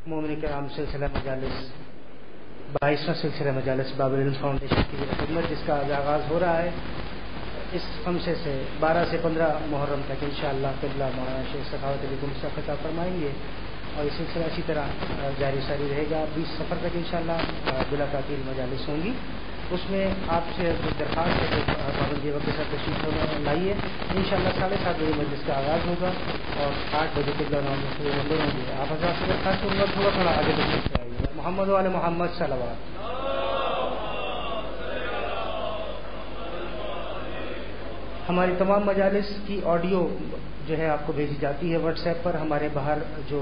مومن کرام سلسلہ مجالس 22واں سلسلہ مجالس باب العلم فاؤنڈیشن کی خدمت، جس کا آغاز ہو رہا ہے اس خمسے سے 12 سے 15 محرم تک انشاءاللہ قبلہ مولانا شیخ سخاوت علی کو مستقبل فرمائیں گے، اور یہ سلسلہ اسی طرح جاری ساری رہے گا 20 سفر تک انشاءاللہ بلا تعطیل مجالس ہوں گی۔ اس میں آپ سے درخواست ہے کہ پابندی وقت کے ساتھ تشریف لائیے۔ انشاءاللہ 7:30 بجے مجلس کا آغاز ہوگا اور 8 بجے قبلہ نمبر ہوں گے۔ آپ حضرات سے درخواست کروں گا تھوڑا آگے تشریف سے آئیے گا۔ محمد وعلی محمد صلوات۔ ہماری تمام مجالس کی آڈیو جو ہے آپ کو بھیجی جاتی ہے واٹس ایپ پر۔ ہمارے باہر جو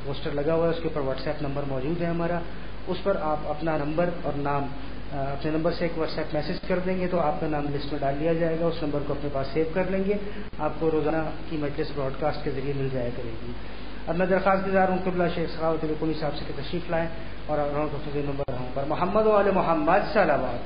پوسٹر لگا ہوا ہے اس کے اوپر واٹس ایپ نمبر موجود ہے ہمارا، اس پر آپ اپنا نمبر اور نام اپنے نمبر سے ایک واٹس ایپ میسج کر دیں گے تو آپ کا نام لسٹ میں ڈال لیا جائے گا۔ اس نمبر کو اپنے پاس سیو کر لیں گے، آپ کو روزانہ کی مجلس براڈ کاسٹ کے ذریعے مل جایا کرے گی۔ اب میں درخواست گزار ہوں قبلہ شیخ سخاوت علی قمی صاحب سے کہ تشریف لائیں اور نمبر ہوں پر محمد وعلی محمد صلوات۔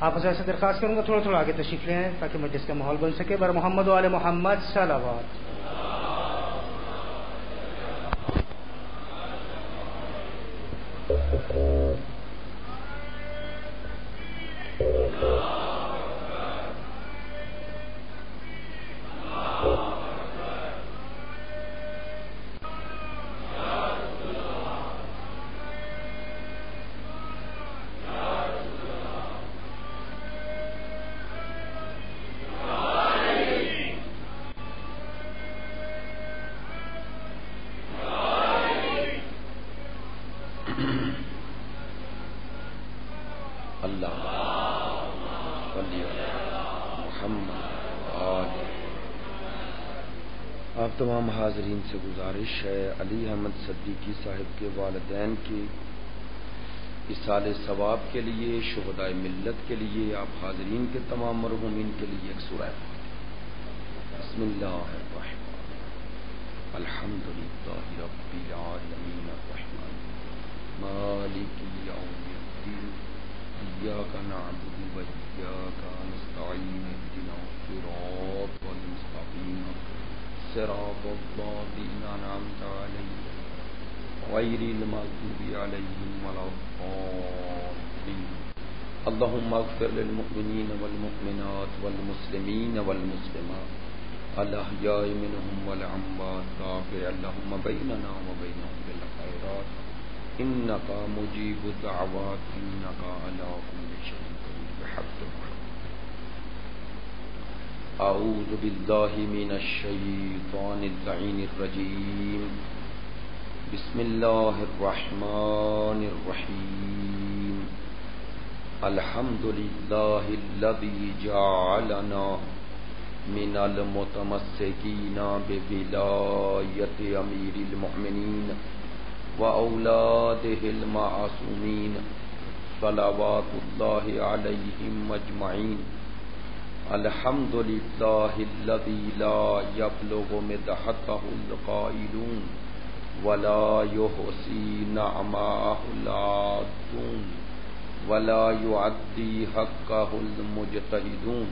آپ سے درخواست کروں گا تھوڑا آگے تشریف لے آئیں تاکہ مجلس کا ماحول بن سکے۔ بر محمد وعلی محمد صلوات۔ تمام حاضرین سے گزارش ہے علی احمد صدیقی صاحب کے والدین کے ایصال ثواب کے لیے، شہداء ملت کے لیے، آپ حاضرین کے تمام مرحومین کے لیے ایک سورہ بسم اللہ الرحمن الحمد للہ رب العالمین الرحمن مالک یوم الدین ایاک نعبد و ایاک نستعین اهدنا الصراط المستقیم صراط الذین انعمت علیہم غیر المغضوب علیہم ولا الضالین اللهم اغفر للمؤمنین والمؤمنات والمسلمین والمسلمات الاحیاء منهم والاموات غافر اللهم بیننا وبینهم بالخیرات انک مجیب الدعوات انک علی کل شیء قدیر بحق اعوذ باللہ من الشیطان اللعین الرجیم بسم اللہ الرحمن الرحیم الحمد للہ الذی جعلنا من المتمسکین بولایت امیر المؤمنین واولادہ المعصومین صلوات اللہ علیہم اجمعین الحمد للہ الذی لا یبلغ مدحتہ القائلون ولا یحصی نعماہ العادون ولا یعدی حقہ المجتہدون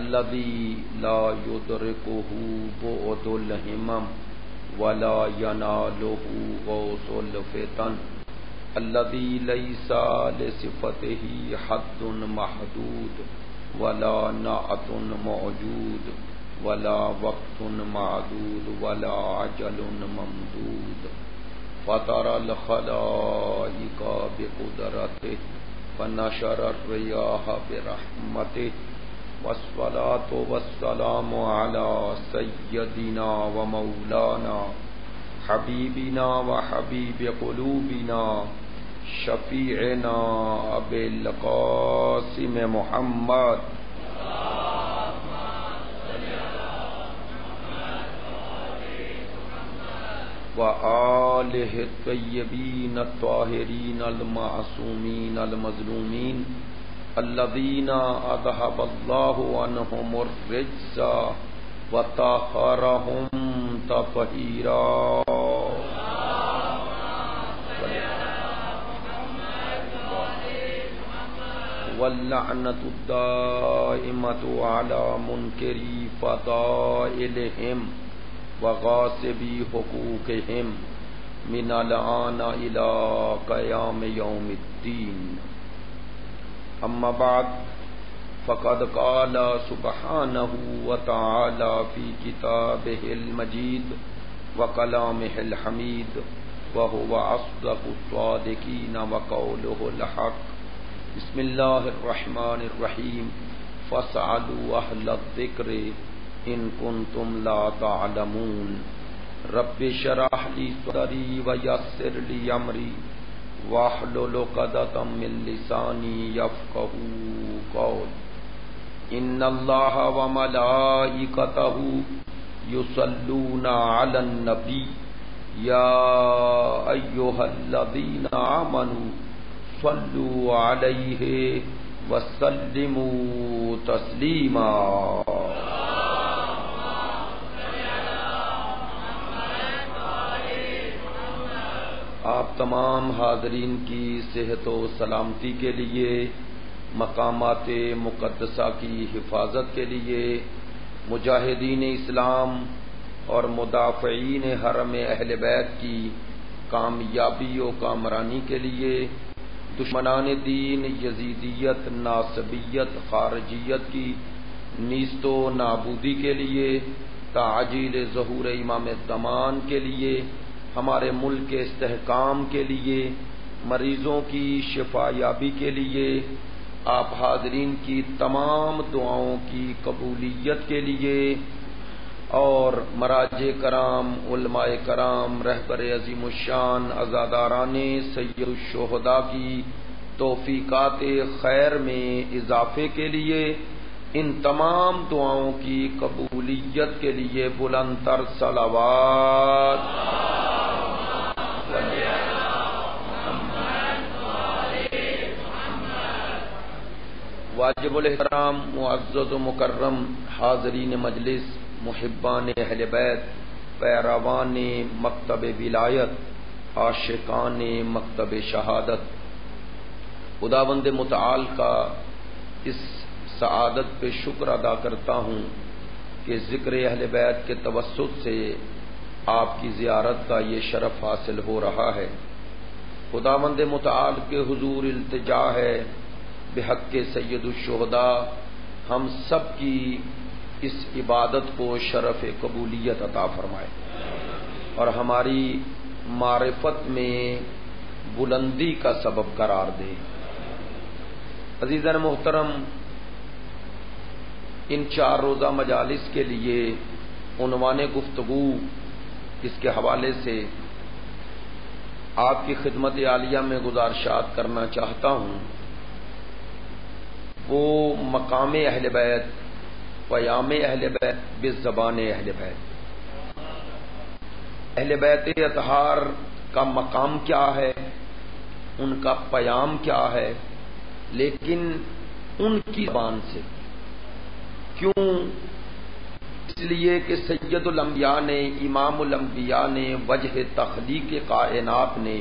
الذی لا یدرکہ بعد الہمم ولا ینالہ غوث الفتن الذی لیس لصفتہ حد محدود ولا نعت موجود ولا وقت معدود ولا عجل ممدود فطر الخلائق بقدرته فنشر الرياح برحمته والصلاة والسلام على سيدنا ومولانا حبيبنا وحبيب قلوبنا شفیعنا ابی القاسم محمد وآلہ الطیبین الطاہرین المعصومین المظلومین الذین اذھب اللہ عنہم الرجس وطہرہم تطہیرا واللعنة الدائمة على منكري فضائلهم وغاصبي حقوقهم من الآن إلى قيام يوم الدين. أما بعد فقد قال سبحانه وتعالى في كتابه المجيد وكلامه الحميد وهو أصدق الصادقين وقوله الحق. بسم الله الرحمن الرحيم. فاسألوا أهل الذكر إن كنتم لا تعلمون. رب اشرح لي صدري ويسر لي أمري واحلل عقدة من لساني يفقهوا قولي. إن الله وملائكته يصلون على النبي يا أيها الذين آمنوا صلوا عليه وسلموا تسليما. آپ تمام حاضرین کی صحت و سلامتی کے لیے، مقامات مقدسہ کی حفاظت کے لیے، مجاہدین اسلام اور مدافعین حرم اہل بیت کی کامیابی و کامرانی کے لیے، دشمنان دین یزیدیت، ناصبیت، خارجیت کی نیست و نابودی کے لیے، تعجیل ظہور امام زمان کے لیے، ہمارے ملک کے استحکام کے لیے، مریضوں کی شفا یابی کے لیے، آپ حاضرین کی تمام دعاؤں کی قبولیت کے لیے، اور مراجع کرام، علماء کرام، رہبر عظیم الشان، عزاداران سید الشہداء کی توفیقات خیر میں اضافے کے لیے، ان تمام دعاؤں کی قبولیت کے لیے بلند تر صلوات. واجب الاحترام معزز و مکرم حاضرین مجلس، محبان اہل بیت، پیروان مکتب ولایت، عاشقان مکتب شہادت، خداوند متعال کا اس سعادت پہ شکر ادا کرتا ہوں کہ ذکر اہل بیت کے توسط سے آپ کی زیارت کا یہ شرف حاصل ہو رہا ہے. خداوند متعال کے حضور التجا ہے بحق سید الشہداء ہم سب کی اس عبادت کو شرف قبولیت عطا فرمائے اور ہماری معرفت میں بلندی کا سبب قرار دے. عزیزان محترم، ان 4 روزہ مجالس کے لیے عنوان گفتگو اس کے حوالے سے آپ کی خدمت عالیہ میں گزارشات کرنا چاہتا ہوں. وہ مقام اہل بیت، پیام اہل بیت بزبان اہل بیت. اہل بیت اطہار کا مقام کیا ہے، ان کا پیام کیا ہے، لیکن ان کی زبان سے. کیوں؟ اس لیے کہ سید الانبیاء نے، امام الانبیاء نے، وجہ تخلیق کائنات نے،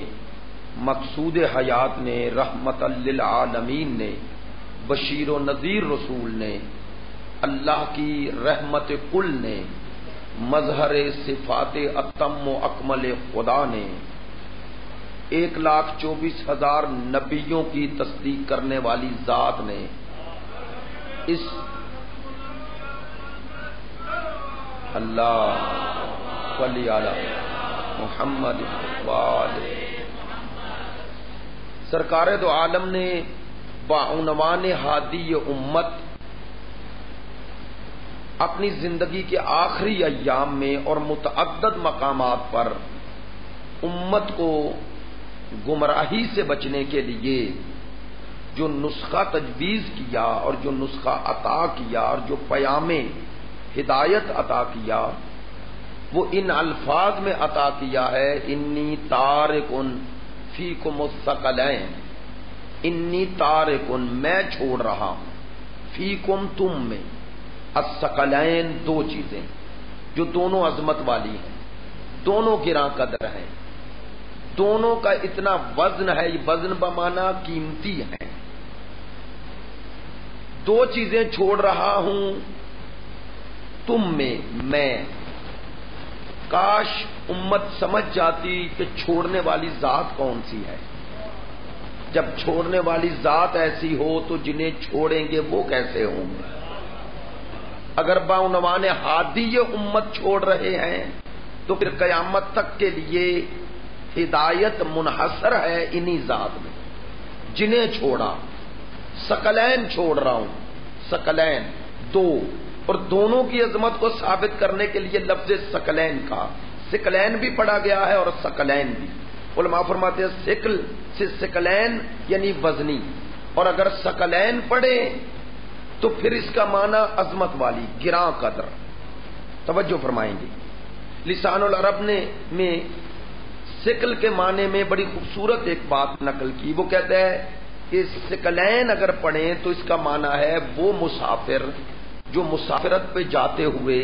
مقصود حیات نے، رحمت للعالمین نے، بشیر و نذیر رسول نے، اللہ کی رحمت کل نے، مظہر صفات اتم و اکمل خدا نے، 1,24,000 نبیوں کی تصدیق کرنے والی ذات نے اس اللہ صلی علی محمد وآلہ. سرکار دو عالم نے بعنوان ہادی امت اپنی زندگی کے آخری ایام میں اور متعدد مقامات پر امت کو گمراہی سے بچنے کے لیے جو نسخہ تجویز کیا اور جو نسخہ عطا کیا اور جو پیام ہدایت عطا کیا، وہ ان الفاظ میں عطا کیا ہے: انی تارکن فیکم الثقلین، انی تارکن میں چھوڑ رہا ہوں، فیکم تم میں، الثقلین 2 چیزیں جو دونوں عظمت والی ہیں، دونوں گراں قدر ہیں، دونوں کا اتنا وزن ہے، یہ وزن بمانا قیمتی ہے. دو چیزیں چھوڑ رہا ہوں تم میں کاش امت سمجھ جاتی کہ چھوڑنے والی ذات کون سی ہے. جب چھوڑنے والی ذات ایسی ہو تو جنہیں چھوڑیں گے وہ کیسے ہوں گے. اگر بعنوان ہادی یہ امت چھوڑ رہے ہیں تو پھر قیامت تک کے لیے ہدایت منحصر ہے انہی ذات میں. جنہیں چھوڑا، ثقلین چھوڑ رہا ہوں، ثقلین دو، اور دونوں کی عظمت کو ثابت کرنے کے لیے لفظ ثقلین کا، ثقلین بھی پڑھا گیا ہے اور ثقلین بھی. علماء فرماتے ہیں ثقل سے ثقلین یعنی وزنی، اور اگر ثقلین پڑھے تو پھر اس کا معنی عظمت والی، گراں قدر. توجہ فرمائیں گے. لسان العرب نے میں ثقل کے معنی میں بڑی خوبصورت ایک بات نقل کی. وہ کہتا ہے کہ ثقلین اگر پڑھیں تو اس کا معنی ہے وہ مسافر جو مسافرت پہ جاتے ہوئے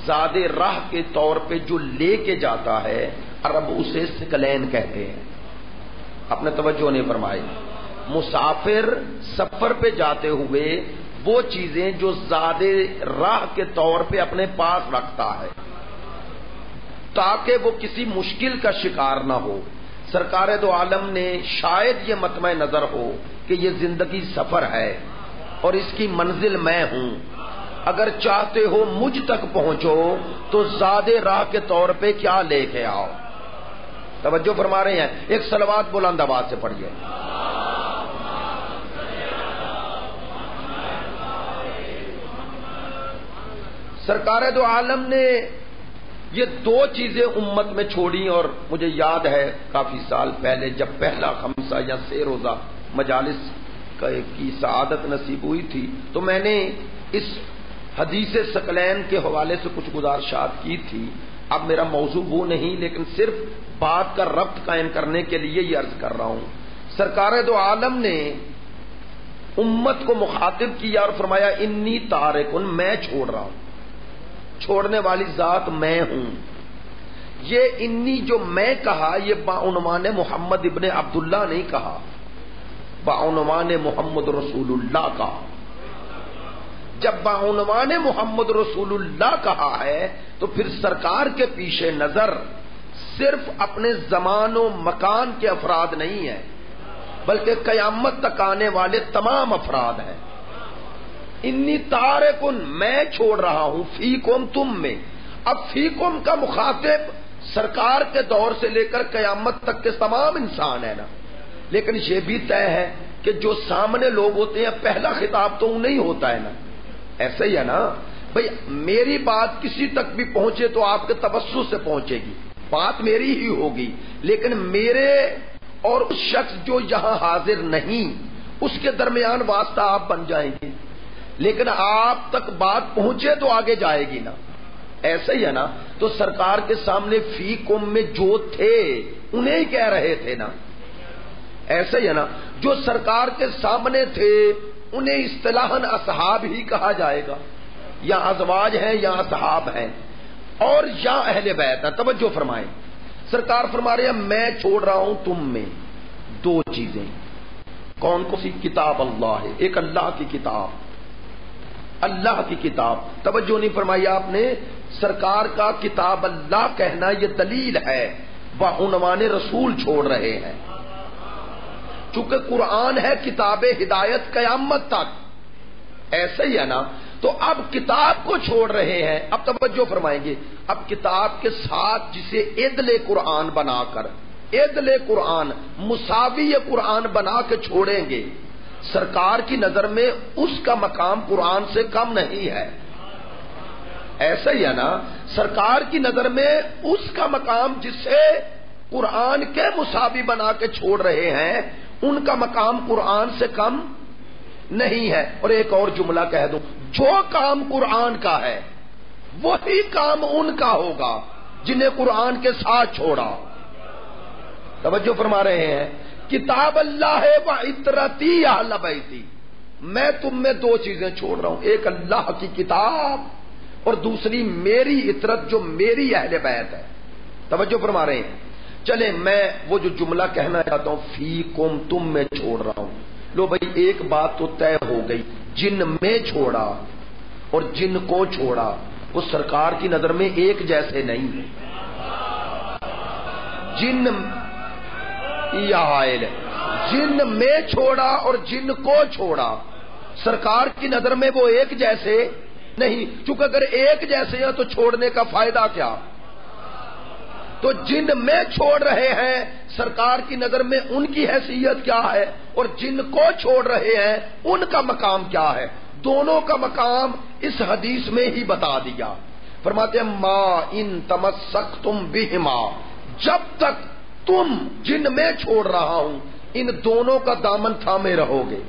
زاد راہ کے طور پہ جو لے کے جاتا ہے، عرب اسے ثقلین کہتے ہیں. آپ نے توجہ نہیں فرمائی. مسافر سفر پہ جاتے ہوئے وہ چیزیں جو زاد راہ کے طور پہ اپنے پاس رکھتا ہے تاکہ وہ کسی مشکل کا شکار نہ ہو. سرکار دو عالم نے شاید یہ مطمع نظر ہو کہ یہ زندگی سفر ہے اور اس کی منزل میں ہوں، اگر چاہتے ہو مجھ تک پہنچو تو زاد راہ کے طور پہ کیا لے کے آؤ. توجہ فرما رہے ہیں. ایک صلوات بلند آواز سے پڑھیے. سرکار دو عالم نے یہ دو چیزیں امت میں چھوڑی، اور مجھے یاد ہے کافی سال پہلے جب پہلا خمسہ یا 6 روزہ مجالس کی سعادت نصیب ہوئی تھی تو میں نے اس حدیث ثقلین کے حوالے سے کچھ گزارشات کی تھی. اب میرا موضوع وہ نہیں، لیکن صرف بات کا ربط قائم کرنے کے لیے یہ عرض کر رہا ہوں. سرکار دو عالم نے امت کو مخاطب کیا اور فرمایا انی تارکن، میں چھوڑ رہا ہوں، چھوڑنے والی ذات میں ہوں. یہ انی جو میں کہا یہ بعنوان محمد ابن عبداللہ نہیں کہا، بعنوان محمد رسول اللہ کہا. جب بعنوان محمد رسول اللہ کہا ہے تو پھر سرکار کے پیش نظر صرف اپنے زمان و مکان کے افراد نہیں ہیں بلکہ قیامت تک آنے والے تمام افراد ہیں. انی تارکن، میں چھوڑ رہا ہوں، فیکم، تم میں. اب فیکم کا مخاطب سرکار کے دور سے لے کر قیامت تک کے تمام انسان ہے نا، لیکن یہ بھی طے ہے کہ جو سامنے لوگ ہوتے ہیں پہلا خطاب تو انہیں ہوتا ہے نا. ایسا ہی ہے نا بھئی، میری بات کسی تک بھی پہنچے تو آپ کے توسط سے پہنچے گی، بات میری ہی ہوگی، لیکن میرے اور اس شخص جو یہاں حاضر نہیں اس کے درمیان واسطہ آپ بن جائیں گے، لیکن آپ تک بات پہنچے تو آگے جائے گی نا. ایسا ہی ہے نا. تو سرکار کے سامنے فی قوم میں جو تھے انہیں ہی کہہ رہے تھے نا. ایسا ہی ہے نا. جو سرکار کے سامنے تھے انہیں اصطلاحاً اصحاب ہی کہا جائے گا، یا ازواج ہیں یا اصحاب ہیں اور یا اہل بیت ہیں. توجہ فرمائیں. سرکار فرما رہے ہیں میں چھوڑ رہا ہوں تم میں دو چیزیں. کون کون سی؟ کتاب اللہ ہے، ایک اللہ کی کتاب، اللہ کی کتاب. توجہ نہیں فرمائی آپ نے. سرکار کا کتاب اللہ کہنا یہ دلیل ہے بعنوان رسول چھوڑ رہے ہیں. چونکہ قرآن ہے کتاب ہدایت قیامت تک، ایسا ہی ہے نا. تو اب کتاب کو چھوڑ رہے ہیں. اب توجہ فرمائیں گے. اب کتاب کے ساتھ جسے عدل قرآن بنا کر، عدل قرآن مساوی قرآن بنا کے چھوڑیں گے، سرکار کی نظر میں اس کا مقام قرآن سے کم نہیں ہے. ایسا ہی ہے نا. سرکار کی نظر میں اس کا مقام جسے قرآن کے مساوی بنا کے چھوڑ رہے ہیں ان کا مقام قرآن سے کم نہیں ہے. اور ایک اور جملہ کہہ دوں، جو کام قرآن کا ہے وہی کام ان کا ہوگا جنہیں قرآن کے ساتھ چھوڑا. توجہ فرما رہے ہیں. کتاب اللہ ہے و عطرتی اہل بیتی. میں تم میں دو چیزیں چھوڑ رہا ہوں، ایک اللہ کی کتاب اور دوسری میری عطرت جو میری اہل بیت ہے. توجہ فرما رہے ہیں. چلیں میں وہ جو جملہ کہنا چاہتا ہوں فیکم، تم میں چھوڑ رہا ہوں. لو بھائی ایک بات تو طے ہو گئی، جن میں چھوڑا اور جن کو چھوڑا وہ سرکار کی نظر میں ایک جیسے نہیں. جن یا حائل جن میں چھوڑا اور جن کو چھوڑا سرکار کی نظر میں وہ ایک جیسے نہیں. چونکہ اگر ایک جیسے ہیں تو چھوڑنے کا فائدہ کیا؟ تو جن میں چھوڑ رہے ہیں سرکار کی نظر میں ان کی حیثیت کیا ہے اور جن کو چھوڑ رہے ہیں ان کا مقام کیا ہے. دونوں کا مقام اس حدیث میں ہی بتا دیا. فرماتے ہیں ما ان تمسکتم بہما، جب تک تم جن میں چھوڑ رہا ہوں ان دونوں کا دامن تھامے رہو گے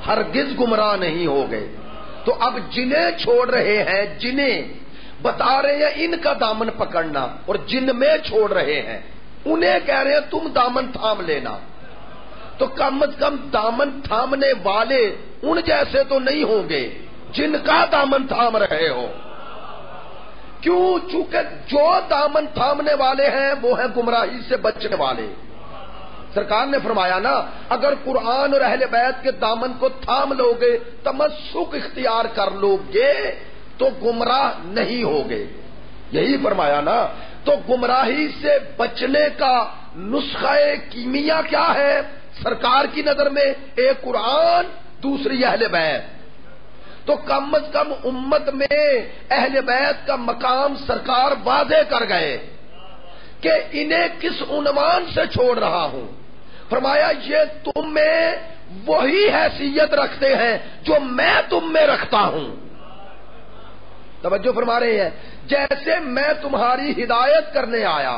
ہرگز گمراہ نہیں ہوگے. تو اب جنہیں چھوڑ رہے ہیں جنہیں بتا رہے ہیں ان کا دامن پکڑنا، اور جن میں چھوڑ رہے ہیں انہیں کہہ رہے ہیں تم دامن تھام لینا. تو کم از کم دامن تھامنے والے ان جیسے تو نہیں ہوں گے جن کا دامن تھام رہے ہو. کیوں؟ چونکہ جو دامن تھامنے والے ہیں وہ ہیں گمراہی سے بچنے والے. سرکار نے فرمایا نا اگر قرآن اور اہل بیت کے دامن کو تھام لو گے، تمسک اختیار کر لو گے تو گمراہ نہیں ہوگے. یہی فرمایا نا. تو گمراہی سے بچنے کا نسخہ کیمیا کیا ہے سرکار کی نظر میں؟ ایک قرآن، دوسری اہل بیت. تو کم از کم امت میں اہل بیت کا مقام سرکار واضح کر گئے کہ انہیں کس عنوان سے چھوڑ رہا ہوں. فرمایا یہ تم میں وہی حیثیت رکھتے ہیں جو میں تم میں رکھتا ہوں. توجہ فرما رہے ہیں؟ جیسے میں تمہاری ہدایت کرنے آیا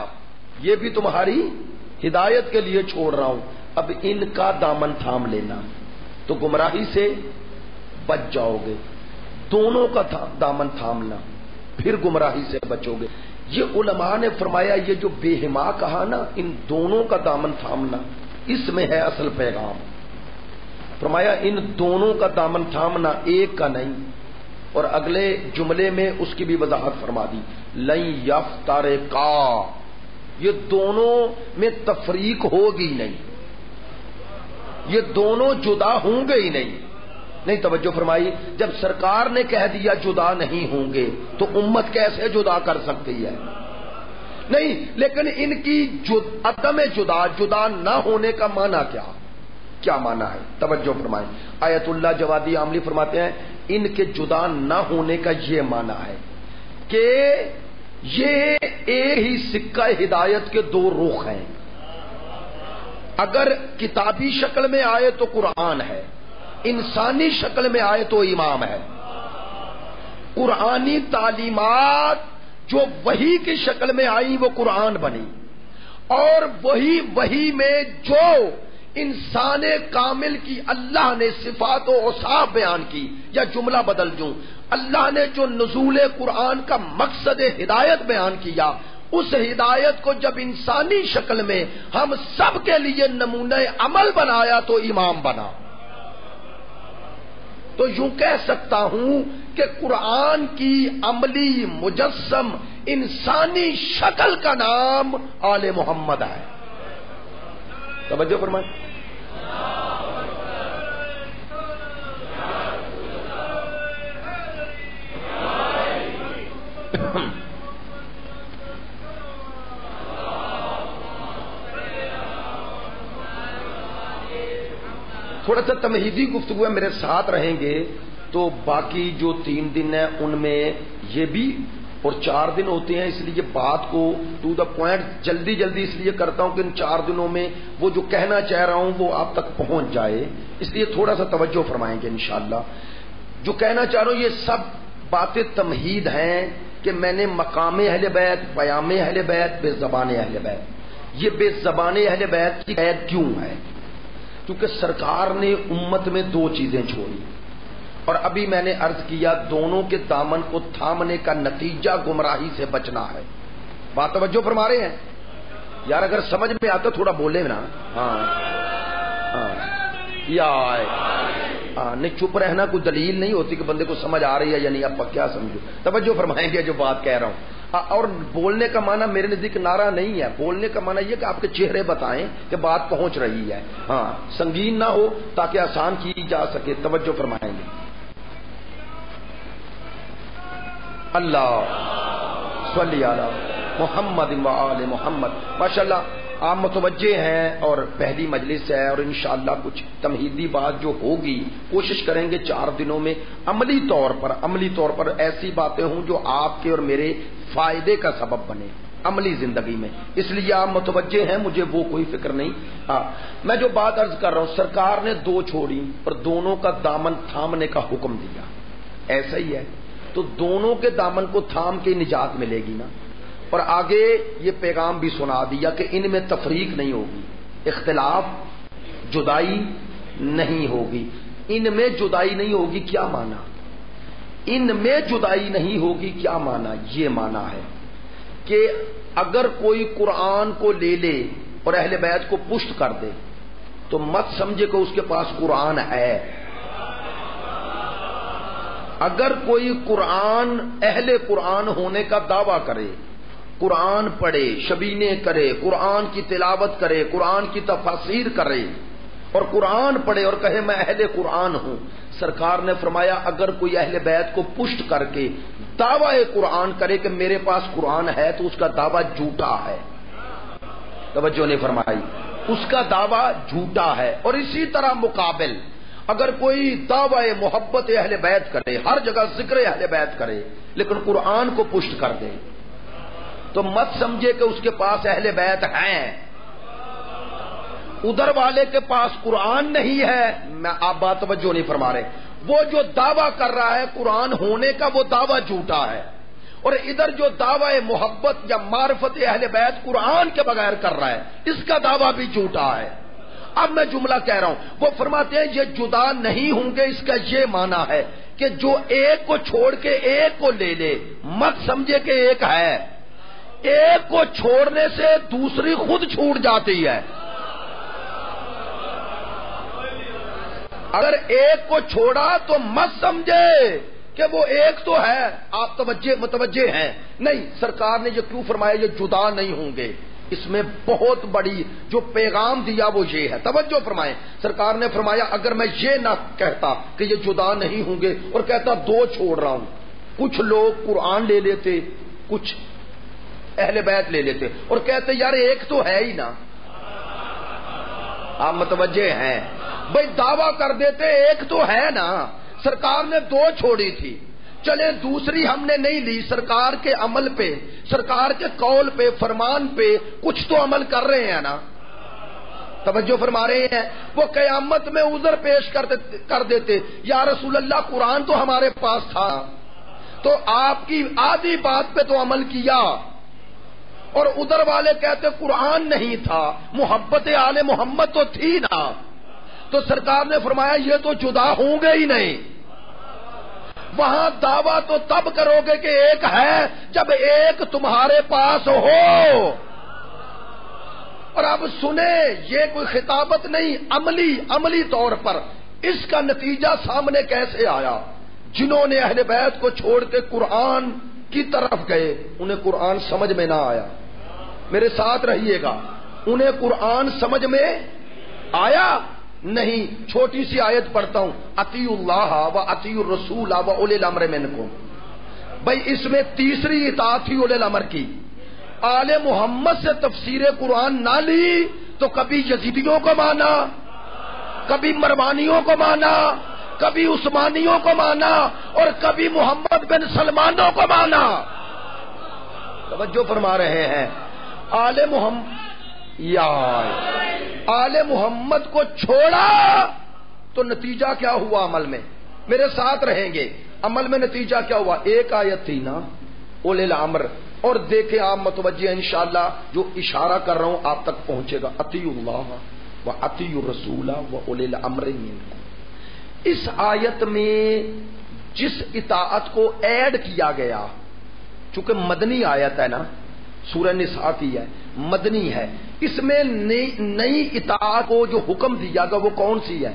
یہ بھی تمہاری ہدایت کے لیے چھوڑ رہا ہوں. اب ان کا دامن تھام لینا تو گمراہی سے بچ جاؤ گے. دونوں کا دامن تھامنا پھر گمراہی سے بچو گے. یہ علماء نے فرمایا یہ جو بے ہما کہا نا ان دونوں کا دامن تھامنا اس میں ہے اصل پیغام. فرمایا ان دونوں کا دامن تھامنا ایک کا نہیں. اور اگلے جملے میں اس کی بھی وضاحت فرما دی لن یفترقا، یہ دونوں میں تفریق ہوگی نہیں، یہ دونوں جدا ہوں گے ہی نہیں. نہیں توجہ فرمائی. جب سرکار نے کہہ دیا جدا نہیں ہوں گے تو امت کیسے جدا کر سکتی ہے؟ نہیں. لیکن ان کی عدم جدا نہ ہونے کا معنی کیا معنی ہے؟ توجہ فرمائیں. آیت اللہ جوادی عاملی فرماتے ہیں ان کے جدا نہ ہونے کا یہ معنی ہے کہ یہ ایک ہی سکہ ہدایت کے دو رخ ہیں. اگر کتابی شکل میں آئے تو قرآن ہے، انسانی شکل میں آئے تو امام ہے. قرآنی تعلیمات جو وحی کی شکل میں آئی وہ قرآن بنی، اور وہی میں جو انسان کامل کی اللہ نے صفات و اوصاف بیان کی، یا جملہ بدل دوں اللہ نے جو نزول قرآن کا مقصد ہدایت بیان کیا اس ہدایت کو جب انسانی شکل میں ہم سب کے لیے نمونہ عمل بنایا تو امام بنا. تو یوں کہہ سکتا ہوں کہ قرآن کی عملی مجسم انسانی شکل کا نام آل محمد ہے. توجہ فرمائیں. تھوڑا سا تمہیدی گفتگو ہے، میرے ساتھ رہیں گے تو باقی جو 3 دن ہیں ان میں یہ بھی اور 4 دن ہوتے ہیں، اس لیے بات کو ٹو دا پوائنٹ جلدی اس لیے کرتا ہوں کہ ان 4 دنوں میں وہ جو کہنا چاہ رہا ہوں وہ آپ تک پہنچ جائے، اس لیے تھوڑا سا توجہ فرمائیں گے انشاءاللہ. جو کہنا چاہ رہا ہوں یہ سب باتیں تمہید ہیں کہ میں نے مقام اہل بیت، پیام اہل بیت، بے زبان اہل بیت. یہ بے زبان اہل بیت کی قید کیوں ہے؟ کیونکہ سرکار نے امت میں 2 چیزیں چھوڑی، اور ابھی میں نے عرض کیا دونوں کے دامن کو تھامنے کا نتیجہ گمراہی سے بچنا ہے. بات توجہ فرما رہے ہیں یار؟ اگر سمجھ میں آتا تھوڑا بولے نا. ہاں نہیں چپ رہنا کوئی دلیل نہیں ہوتی کہ بندے کو سمجھ آ رہی ہے یا نہیں. آپ کیا سمجھو؟ توجہ فرمائیں گے جو بات کہہ رہا ہوں. اور بولنے کا معنی میرے نزدیک نعرہ نہیں ہے، بولنے کا معنی یہ کہ آپ کے چہرے بتائیں کہ بات پہنچ رہی ہے. ہاں سنگین نہ ہو تاکہ آسان کی جا سکے. توجہ فرمائیں گے. اللہ صلی علی محمد و آل محمد. ماشاءاللہ آپ متوجہ ہیں اور پہلی مجلس ہے اور انشاءاللہ کچھ تمہیدی بات جو ہوگی کوشش کریں گے 4 دنوں میں عملی طور پر ایسی باتیں ہوں جو آپ کے اور میرے فائدے کا سبب بنے عملی زندگی میں. اس لیے آپ متوجہ ہیں, مجھے وہ کوئی فکر نہیں. میں جو بات عرض کر رہا ہوں, سرکار نے 2 چھوڑی اور دونوں کا دامن تھامنے کا حکم دیا. ایسا ہی ہے تو دونوں کے دامن کو تھام کے نجات ملے گی نا. اور آگے یہ پیغام بھی سنا دیا کہ ان میں تفریق نہیں ہوگی, اختلاف, جدائی نہیں ہوگی. ان میں جدائی نہیں ہوگی کیا معنی؟ ان میں جدائی نہیں ہوگی کیا معنی؟ یہ معنی ہے کہ اگر کوئی قرآن کو لے لے اور اہل بیت کو پشت کر دے تو مت سمجھے کہ اس کے پاس قرآن ہے. اگر کوئی قرآن اہل قرآن ہونے کا دعویٰ کرے, قرآن پڑھے, شبینے کرے, قرآن کی تلاوت کرے, قرآن کی تفاسیر کرے اور قرآن پڑھے اور کہے میں اہل قرآن ہوں, سرکار نے فرمایا اگر کوئی اہل بیت کو پشت کر کے دعوی قرآن کرے کہ میرے پاس قرآن ہے تو اس کا دعویٰ جھوٹا ہے. توجہ نہیں فرمائی, اس کا دعویٰ جھوٹا ہے. اور اسی طرح مقابل اگر کوئی دعوی محبت اہل بیت کرے, ہر جگہ ذکر اہل بیت کرے لیکن قرآن کو پشت کر دے تو مت سمجھے کہ اس کے پاس اہل بیت ہیں. ادھر والے کے پاس قرآن نہیں ہے. میں آپ بات توجہ نہیں فرما رہے. وہ جو دعویٰ کر رہا ہے قرآن ہونے کا وہ دعویٰ جھوٹا ہے, اور ادھر جو دعوی محبت یا معرفت اہل بیت قرآن کے بغیر کر رہا ہے اس کا دعویٰ بھی جھوٹا ہے. اب میں جملہ کہہ رہا ہوں, وہ فرماتے ہیں یہ جدا نہیں ہوں گے. اس کا یہ معنی ہے کہ جو ایک کو چھوڑ کے ایک کو لے لے مت سمجھے کہ ایک ہے. ایک کو چھوڑنے سے دوسری خود چھوٹ جاتی ہے. اگر ایک کو چھوڑا تو مت سمجھے کہ وہ ایک تو ہے. آپ متوجہ ہیں نہیں, سرکار نے یہ کیوں فرمایا یہ جدا نہیں ہوں گے؟ اس میں بہت بڑی جو پیغام دیا وہ یہ ہے. توجہ فرمائیں, سرکار نے فرمایا اگر میں یہ نہ کہتا کہ یہ جدا نہیں ہوں گے اور کہتا 2 چھوڑ رہا ہوں, کچھ لوگ قرآن لے لیتے, کچھ اہل بیت لے لیتے اور کہتے یار ایک تو ہے ہی نا. آپ متوجہ ہیں بھائی, دعویٰ کر دیتے ایک تو ہے نا. سرکار نے 2 چھوڑی تھی, چلے دوسری ہم نے نہیں لی. سرکار کے عمل پہ, سرکار کے قول پہ, فرمان پہ کچھ تو عمل کر رہے ہیں نا. توجہ فرما رہے ہیں. وہ قیامت میں عذر پیش کر دیتے یا رسول اللہ قرآن تو ہمارے پاس تھا, تو آپ کی آدھی بات پہ تو عمل کیا, اور ادھر والے کہتے قرآن نہیں تھا, محبت آل محمد تو تھی نا. تو سرکار نے فرمایا یہ تو جدا ہوں گے ہی نہیں. وہاں دعویٰ تو تب کرو گے کہ ایک ہے جب ایک تمہارے پاس ہو. اور اب سنیں, یہ کوئی خطابت نہیں, عملی طور پر اس کا نتیجہ سامنے کیسے آیا. جنہوں نے اہل بیت کو چھوڑ کے قرآن کی طرف گئے انہیں قرآن سمجھ میں نہ آیا. میرے ساتھ رہیے گا, انہیں قرآن سمجھ میں آیا نہیں. چھوٹی سی آیت پڑھتا ہوں, اطیعوا اللہ و اطیعوا الرسول و اولی الامر منکم. بھائی اس میں تیسری اطاعت تھی اولی الامر کی. آل محمد سے تفسیر قرآن نہ لی تو کبھی یزیدیوں کو مانا, کبھی مروانیوں کو مانا, کبھی عثمانیوں کو مانا, اور کبھی محمد بن سلمانوں کو مانا. توجہ فرما رہے ہیں. آل محمد کو چھوڑا تو نتیجہ کیا ہوا عمل میں؟ میرے ساتھ رہیں گے. عمل میں نتیجہ کیا ہوا؟ ایک آیت تھی نا اولی الامر, اور دیکھیں آپ متوجہ ہیں انشاءاللہ جو اشارہ کر رہا ہوں آپ تک پہنچے گا. اطیعوا اللہ و اطیعوا الرسول و اولی الامر منکم. اس آیت میں جس اطاعت کو ایڈ کیا گیا, چونکہ مدنی آیت ہے نا, سورہ نساء کی ہے, مدنی ہے, اس میں نئی اطاعت کو جو حکم دیا گیا وہ کون سی ہے؟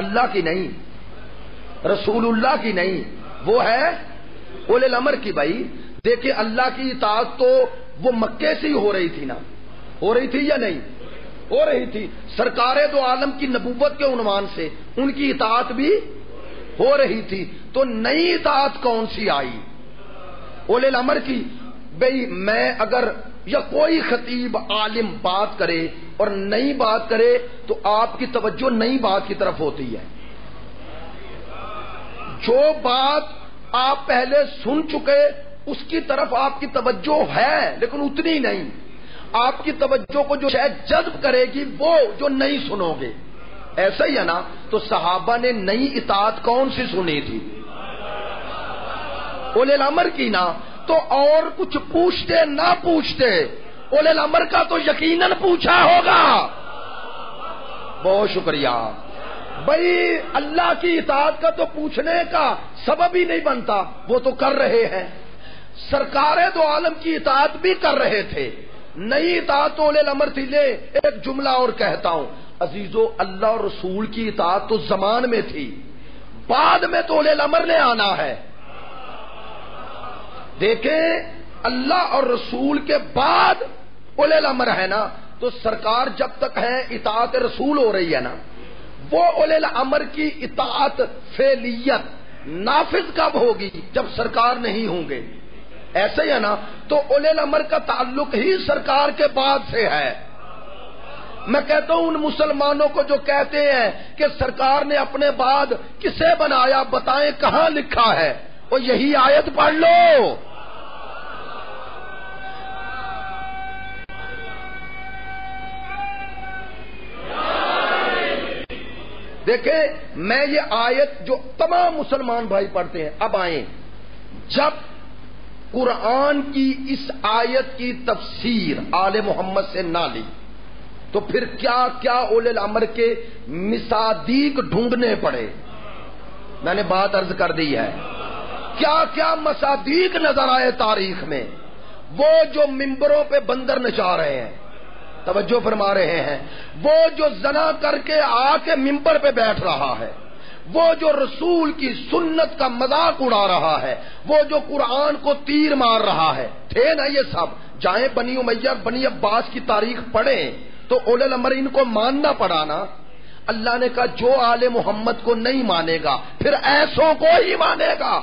اللہ کی نہیں, رسول اللہ کی نہیں, وہ ہے اولی الامر کی. بھائی دیکھیں اللہ کی اطاعت تو وہ مکے سے ہی ہو رہی تھی نا, ہو رہی تھی یا نہیں ہو رہی تھی؟ سرکار دو عالم کی نبوت کے عنوان سے ان کی اطاعت بھی ہو رہی تھی. تو نئی اطاعت کون سی آئی؟ اولے الامر کی بھئی میں اگر یا کوئی خطیب عالم بات کرے اور نئی بات کرے تو آپ کی توجہ نئی بات کی طرف ہوتی ہے. جو بات آپ پہلے سن چکے اس کی طرف آپ کی توجہ ہے لیکن اتنی نہیں. آپ کی توجہ کو جو شاید جذب کرے گی وہ جو نہیں سنو گے. ایسا ہی ہے نا. تو صحابہ نے نئی اطاعت کون سی سنی تھی؟ اولے الامر کی نا. تو اور کچھ پوچھتے نہ پوچھتے اولے الامر کا تو یقیناً پوچھا ہوگا. بہت شکریہ. بھائی اللہ کی اطاعت کا تو پوچھنے کا سبب ہی نہیں بنتا، وہ تو کر رہے ہیں. سرکار دو عالم کی اطاعت بھی کر رہے تھے. نئی اطاعت تو اولے الامر تھی. لے ایک جملہ اور کہتا ہوں عزیزو، اللہ اور رسول کی اطاعت تو زمان میں تھی، بعد میں تو اولے الامر نے آنا ہے. دیکھیں اللہ اور رسول کے بعد اولے الامر ہے نا. تو سرکار جب تک ہے اطاعت رسول ہو رہی ہے نا. وہ اولے الامر کی اطاعت فعلیت نافذ کب ہوگی؟ جب سرکار نہیں ہوں گے. ایسے ہی ہے نا. تو اولے الامر کا تعلق ہی سرکار کے بعد سے ہے. میں کہتا ہوں ان مسلمانوں کو جو کہتے ہیں کہ سرکار نے اپنے بعد کسے بنایا، بتائیں کہاں لکھا ہے؟ وہ یہی آیت پڑھ لو. دیکھیں میں یہ آیت جو تمام مسلمان بھائی پڑھتے ہیں، اب آئیں. جب قرآن کی اس آیت کی تفسیر آل محمد سے نہ لی تو پھر کیا کیا اولے الامر کے مصادیق ڈھونڈنے پڑے. میں نے بات عرض کر دی ہے. کیا کیا مصادیق نظر آئے تاریخ میں. وہ جو ممبروں پہ بندر نچا رہے ہیں، توجہ فرما رہے ہیں. وہ جو زنا کر کے آ کے ممبر پہ بیٹھ رہا ہے. وہ جو رسول کی سنت کا مذاق اڑا رہا ہے. وہ جو قرآن کو تیر مار رہا ہے. تھے نا یہ سب. جائیں بنی امیہ بنی عباس کی تاریخ پڑھیں تو اولے الامر ان کو ماننا پڑا نا. اللہ نے کہا جو آل محمد کو نہیں مانے گا پھر ایسوں کو ہی مانے گا.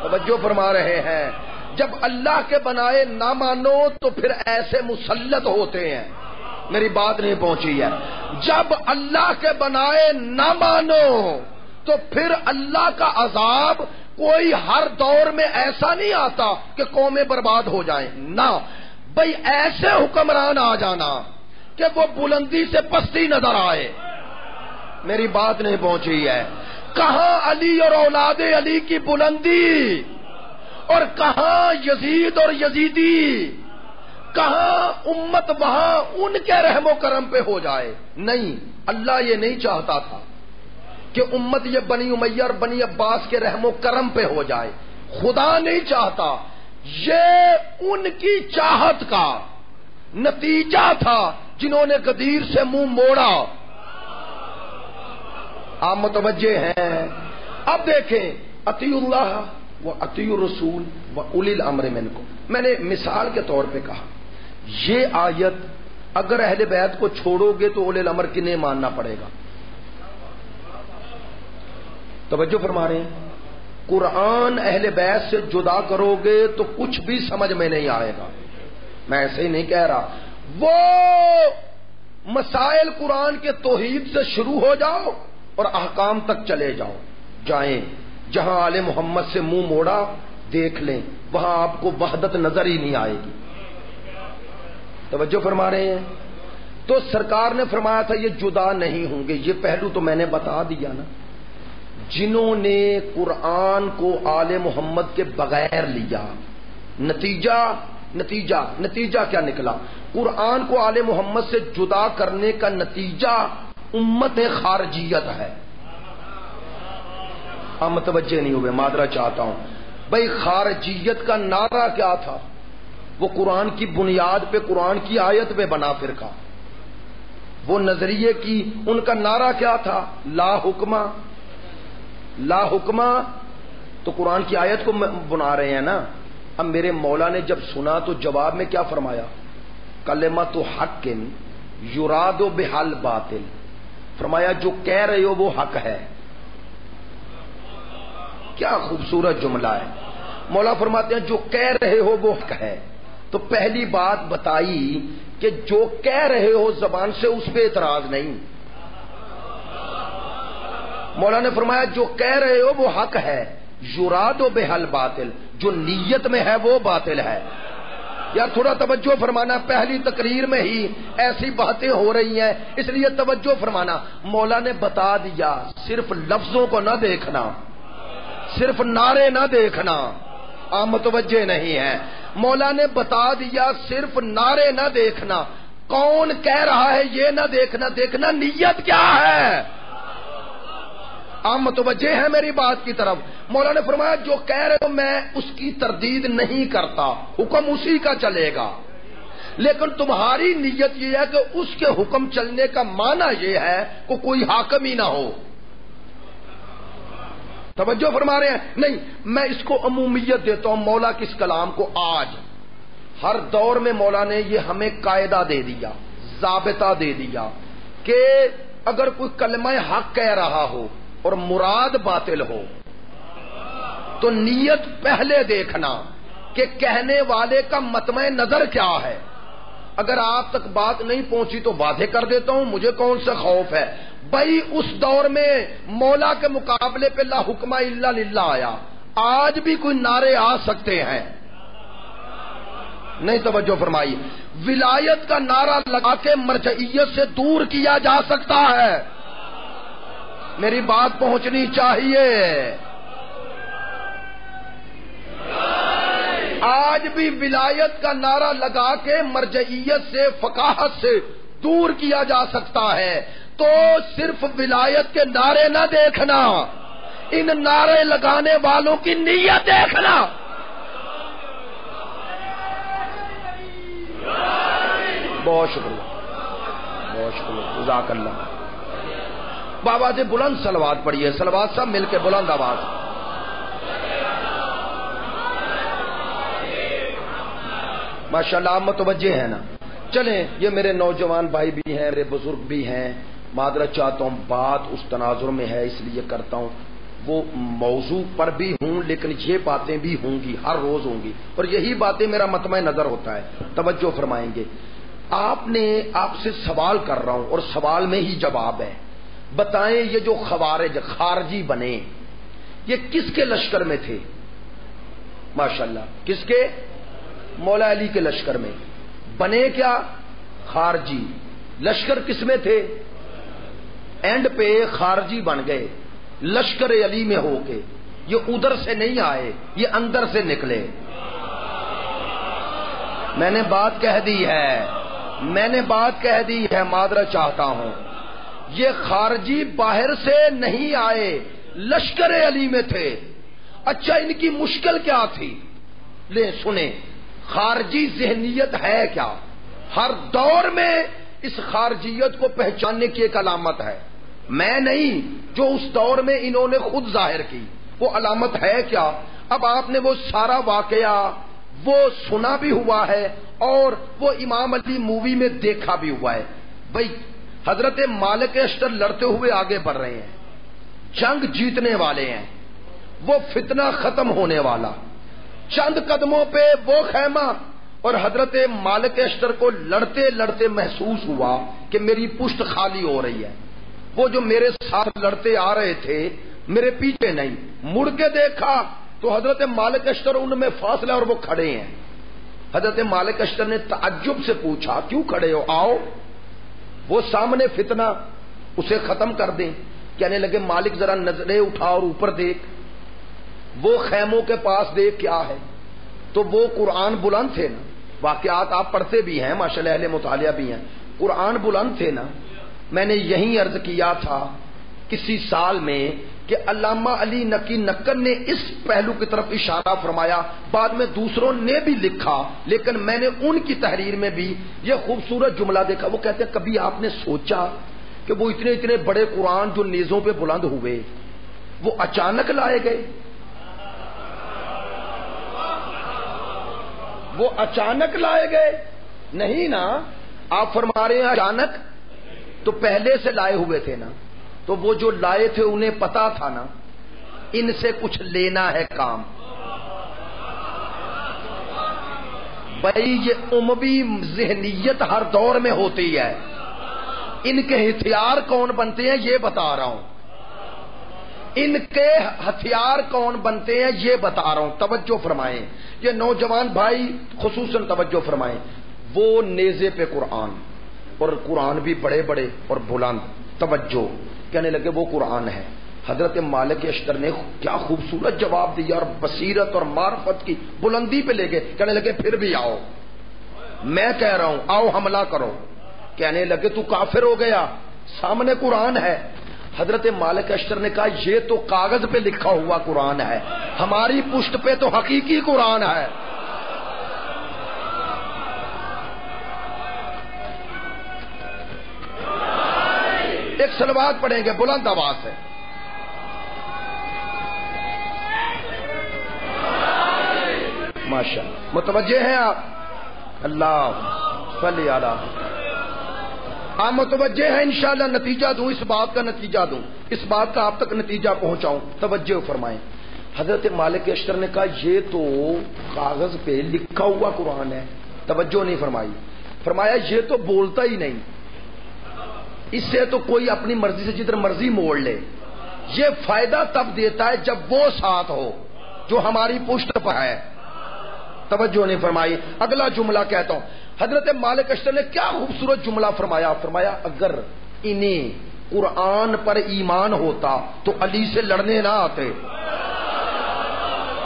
توجہ فرما رہے ہیں. جب اللہ کے بنائے نہ مانو تو پھر ایسے مسلط ہوتے ہیں. میری بات نہیں پہنچی ہے. جب اللہ کے بنائے نہ مانو تو پھر اللہ کا عذاب کوئی ہر دور میں ایسا نہیں آتا کہ قومیں برباد ہو جائیں. نہ بھئی ایسے حکمران آ جانا کہ وہ بلندی سے پستی نظر آئے. میری بات نہیں پہنچی ہے. کہاں علی اور اولاد علی کی بلندی اور کہاں یزید اور یزیدی. کہاں امت وہاں ان کے رحم و کرم پہ ہو جائے. نہیں، اللہ یہ نہیں چاہتا تھا کہ امت یہ بنی امیہ اور بنی عباس کے رحم و کرم پہ ہو جائے. خدا نہیں چاہتا. یہ ان کی چاہت کا نتیجہ تھا جنہوں نے غدیر سے منہ موڑا. آپ متوجہ ہیں. اب دیکھیں اطیعوا اللہ و اطیعوا الرسول و اولی الامر منکم. میں نے مثال کے طور پہ کہا یہ آیت اگر اہل بیت کو چھوڑو گے تو اولی الامر کی نہیں ماننا پڑے گا. توجہ فرما رہے ہیں. قرآن اہل بیت سے جدا کرو گے تو کچھ بھی سمجھ میں نہیں آئے گا. میں ایسے ہی نہیں کہہ رہا. وہ مسائل قرآن کے توحید سے شروع ہو جاؤ اور احکام تک چلے جاؤ. جائیں جہاں آل محمد سے منہ موڑا دیکھ لیں، وہاں آپ کو وحدت نظر ہی نہیں آئے گی. توجہ فرما رہے ہیں. تو سرکار نے فرمایا تھا یہ جدا نہیں ہوں گے. یہ پہلو تو میں نے بتا دیا نا. جنہوں نے قرآن کو آل محمد کے بغیر لیا، نتیجہ کیا نکلا؟ قرآن کو آل محمد سے جدا کرنے کا نتیجہ امت خارجیت ہے. آپ متوجہ نہیں ہوئے، معذرت چاہتا ہوں. بھائی خارجیت کا نعرہ کیا تھا؟ وہ قرآن کی بنیاد پہ قرآن کی آیت پہ بنا فرقہ. وہ نظریے کی ان کا نعرہ کیا تھا؟ لا حکمہ. لا حکمہ تو قرآن کی آیت کو بنا رہے ہیں نا. اب میرے مولا نے جب سنا تو جواب میں کیا فرمایا؟ کلمۃ حق یراد بحل باطل. فرمایا جو کہہ رہے ہو وہ حق ہے. کیا خوبصورت جملہ ہے. مولا فرماتے ہیں جو کہہ رہے ہو وہ حق ہے. تو پہلی بات بتائی کہ جو کہہ رہے ہو زبان سے اس پہ اعتراض نہیں. مولا نے فرمایا جو کہہ رہے ہو وہ حق ہے، یراد بہل باطل، جو نیت میں ہے وہ باطل ہے. یار تھوڑا توجہ فرمانا، پہلی تقریر میں ہی ایسی باتیں ہو رہی ہیں، اس لیے توجہ فرمانا. مولا نے بتا دیا صرف لفظوں کو نہ دیکھنا، صرف نعرے نہ دیکھنا. آپ متوجہ نہیں ہے. مولا نے بتا دیا صرف نعرے نہ دیکھنا، کون کہہ رہا ہے یہ نہ دیکھنا، دیکھنا نیت کیا ہے. آپ متوجہ ہیں میری بات کی طرف. مولا نے فرمایا جو کہہ رہے ہو میں اس کی تردید نہیں کرتا، حکم اسی کا چلے گا، لیکن تمہاری نیت یہ ہے کہ اس کے حکم چلنے کا معنی یہ ہے کہ کوئی حاکم ہی نہ ہو. توجہ فرما رہے ہیں؟ نہیں، میں اس کو عمومیت دیتا ہوں. مولا کس کلام کو آج ہر دور میں مولا نے یہ ہمیں قاعدہ دے دیا، ضابطہ دے دیا کہ اگر کوئی کلمہ حق کہہ رہا ہو اور مراد باطل ہو تو نیت پہلے دیکھنا کہ کہنے والے کا مطمع نظر کیا ہے. اگر آپ تک بات نہیں پہنچی تو واضح کر دیتا ہوں، مجھے کون سا خوف ہے. بھائی اس دور میں مولا کے مقابلے پہ لا حکم الا للہ آیا، آج بھی کوئی نعرے آ سکتے ہیں. نہیں توجہ فرمائی. ولایت کا نعرہ لگا کے مرجعیت سے دور کیا جا سکتا ہے. میری بات پہنچنی چاہیے. آج بھی ولایت کا نعرہ لگا کے مرجعیت سے، فقاہت سے دور کیا جا سکتا ہے. تو صرف ولایت کے نعرے نہ دیکھنا، ان نعرے لگانے والوں کی نیت دیکھنا. بہت شکریہ، بہت شکریہ، جزاک اللہ. بابا سے بلند صلوات پڑھیے، صلوات سب مل کے بلند آواز. ماشاءاللہ آپ متوجہ ہیں نا. چلیں، یہ میرے نوجوان بھائی بھی ہیں، میرے بزرگ بھی ہیں. معذرت چاہتا ہوں، بات اس تناظر میں ہے اس لیے کرتا ہوں. وہ موضوع پر بھی ہوں لیکن یہ باتیں بھی ہوں گی، ہر روز ہوں گی، اور یہی باتیں میرا مطمع نظر ہوتا ہے. توجہ فرمائیں گے. آپ سے سوال کر رہا ہوں اور سوال میں ہی جواب ہے. بتائیں یہ جو خوارج خارجی بنے یہ کس کے لشکر میں تھے؟ ماشاءاللہ کس کے؟ مولا علی کے لشکر میں. بنے کیا؟ خارجی. لشکر کس میں تھے؟ اینڈ پہ خارجی بن گئے لشکر علی میں ہو کے. یہ ادھر سے نہیں آئے، یہ اندر سے نکلے. میں نے بات کہہ دی ہے، میں نے بات کہہ دی ہے، معذرت چاہتا ہوں. یہ خارجی باہر سے نہیں آئے، لشکر علی میں تھے. اچھا ان کی مشکل کیا تھی؟ لیں سنیں. خارجی ذہنیت ہے کیا؟ ہر دور میں اس خارجیت کو پہچاننے کی ایک علامت ہے. میں نہیں، جو اس دور میں انہوں نے خود ظاہر کی. وہ علامت ہے کیا؟ اب آپ نے وہ سارا واقعہ وہ سنا بھی ہوا ہے اور وہ امام علی مووی میں دیکھا بھی ہوا ہے. بھائی حضرت مالک اشتر لڑتے ہوئے آگے بڑھ رہے ہیں، جنگ جیتنے والے ہیں، وہ فتنہ ختم ہونے والا. چند قدموں پہ وہ خیمہ، اور حضرت مالک اشتر کو لڑتے لڑتے محسوس ہوا کہ میری پشت خالی ہو رہی ہے. وہ جو میرے ساتھ لڑتے آ رہے تھے میرے پیچھے نہیں. مڑ کے دیکھا تو حضرت مالک اشتر ان میں فاصلہ اور وہ کھڑے ہیں. حضرت مالک اشتر نے تعجب سے پوچھا کیوں کھڑے ہو؟ آؤ وہ سامنے فتنہ اسے ختم کر دیں. کہنے لگے مالک ذرا نظریں اٹھا اور اوپر دیکھ، وہ خیموں کے پاس دیکھ کیا ہے. تو وہ قرآن بلند تھے نا، واقعات آپ پڑھتے بھی ہیں ماشاءاللہ، اہل مطالعہ بھی ہیں. قرآن بلند تھے نا. میں نے یہی عرض کیا تھا کسی سال میں کہ علامہ علی نقی نکن نے اس پہلو کی طرف اشارہ فرمایا، بعد میں دوسروں نے بھی لکھا، لیکن میں نے ان کی تحریر میں بھی یہ خوبصورت جملہ دیکھا. وہ کہتے ہیں کبھی آپ نے سوچا کہ وہ اتنے بڑے قرآن جو نیزوں پہ بلند ہوئے وہ اچانک لائے گئے؟ وہ اچانک لائے گئے نہیں نا. آپ فرما رہے ہیں اچانک، تو پہلے سے لائے ہوئے تھے نا. تو وہ جو لائے تھے انہیں پتا تھا نا ان سے کچھ لینا ہے کام. بھائی یہ اموی ذہنیت ہر دور میں ہوتی ہے، ان کے ہتھیار کون بنتے ہیں یہ بتا رہا ہوں، ان کے ہتھیار کون بنتے ہیں یہ بتا رہا ہوں، توجہ فرمائیں، یہ نوجوان بھائی خصوصاً توجہ فرمائیں، وہ نیزے پہ قرآن، اور قرآن بھی بڑے بڑے اور بلند، توجہ، کہنے لگے وہ قرآن ہے۔ حضرت مالک اشتر نے کیا خوبصورت جواب دیا اور بصیرت اور معرفت کی بلندی پہ لے گئے، کہنے لگے پھر بھی آؤ، میں کہہ رہا ہوں آؤ حملہ کرو، کہنے لگے تو کافر ہو گیا، سامنے قرآن ہے۔ حضرت مالک اشتر نے کہا یہ تو کاغذ پہ لکھا ہوا قرآن ہے، ہماری پشت پہ تو حقیقی قرآن ہے۔ ایک صلوات پڑھیں گے بلند آواز سے۔ ماشاءاللہ متوجہ ہیں آپ؟ اللہ صلی علی، آپ متوجہ ہیں؟ انشاءاللہ نتیجہ دوں، اس بات کا نتیجہ دوں، اس بات کا آپ تک نتیجہ پہنچاؤں، توجہ فرمائیں۔ حضرت مالک اشتر نے کہا یہ تو کاغذ پہ لکھا ہوا قرآن ہے، توجہ نہیں فرمائی، فرمایا یہ تو بولتا ہی نہیں، اس سے تو کوئی اپنی مرضی سے جدھر مرضی موڑ لے، یہ فائدہ تب دیتا ہے جب وہ ساتھ ہو جو ہماری پشت پر ہے، توجہ نہیں فرمائی۔ اگلا جملہ کہتا ہوں، حضرت مالک اشتر نے کیا خوبصورت جملہ فرمایا، فرمایا اگر انہیں قرآن پر ایمان ہوتا تو علی سے لڑنے نہ آتے،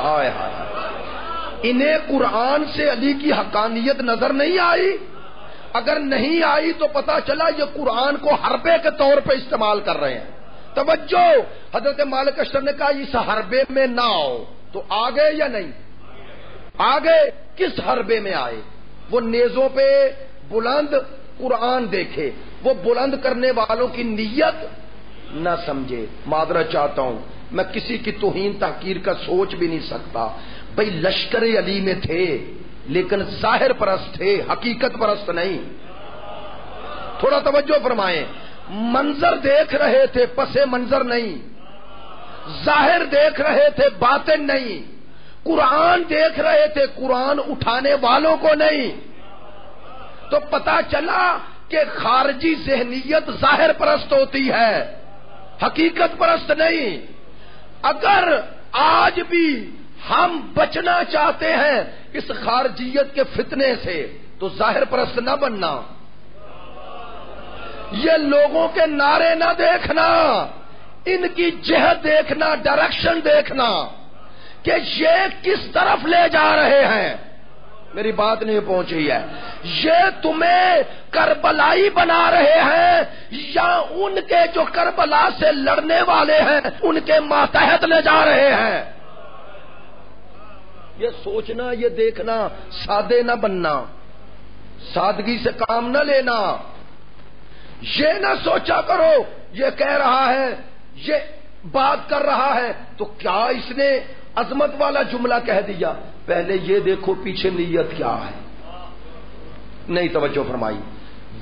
آئے ہائے، انہیں قرآن سے علی کی حقانیت نظر نہیں آئی، اگر نہیں آئی تو پتا چلا یہ قرآن کو حربے کے طور پہ استعمال کر رہے ہیں، توجہ۔ حضرت مالک اشتر نے کہا اس حربے میں نہ آؤ، تو آگے یا نہیں آگے؟ کس حربے میں آئے؟ وہ نیزوں پہ بلند قرآن دیکھے، وہ بلند کرنے والوں کی نیت نہ سمجھے۔ معذرت چاہتا ہوں، میں کسی کی توہین تحقیر کا سوچ بھی نہیں سکتا، بھئی لشکر علی میں تھے لیکن ظاہر پرست تھے، حقیقت پرست نہیں، تھوڑا توجہ فرمائیں۔ منظر دیکھ رہے تھے، پس منظر نہیں، ظاہر دیکھ رہے تھے، باطن نہیں، قرآن دیکھ رہے تھے، قرآن اٹھانے والوں کو نہیں۔ تو پتا چلا کہ خارجی ذہنیت ظاہر پرست ہوتی ہے، حقیقت پرست نہیں۔ اگر آج بھی ہم بچنا چاہتے ہیں اس خارجیت کے فتنے سے تو ظاہر پرست نہ بننا، یہ لوگوں کے نعرے نہ دیکھنا، ان کی جہت دیکھنا، ڈائریکشن دیکھنا کہ یہ کس طرف لے جا رہے ہیں۔ میری بات نہیں پہنچی ہے، یہ تمہیں کربلائی بنا رہے ہیں یا ان کے جو کربلا سے لڑنے والے ہیں ان کے ماتحت لے جا رہے ہیں؟ یہ سوچنا، یہ دیکھنا، سادے نہ بننا، سادگی سے کام نہ لینا، یہ نہ سوچا کرو یہ کہہ رہا ہے، یہ بات کر رہا ہے تو کیا اس نے عظمت والا جملہ کہہ دیا، پہلے یہ دیکھو پیچھے نیت کیا ہے۔ نہیں توجہ فرمائی،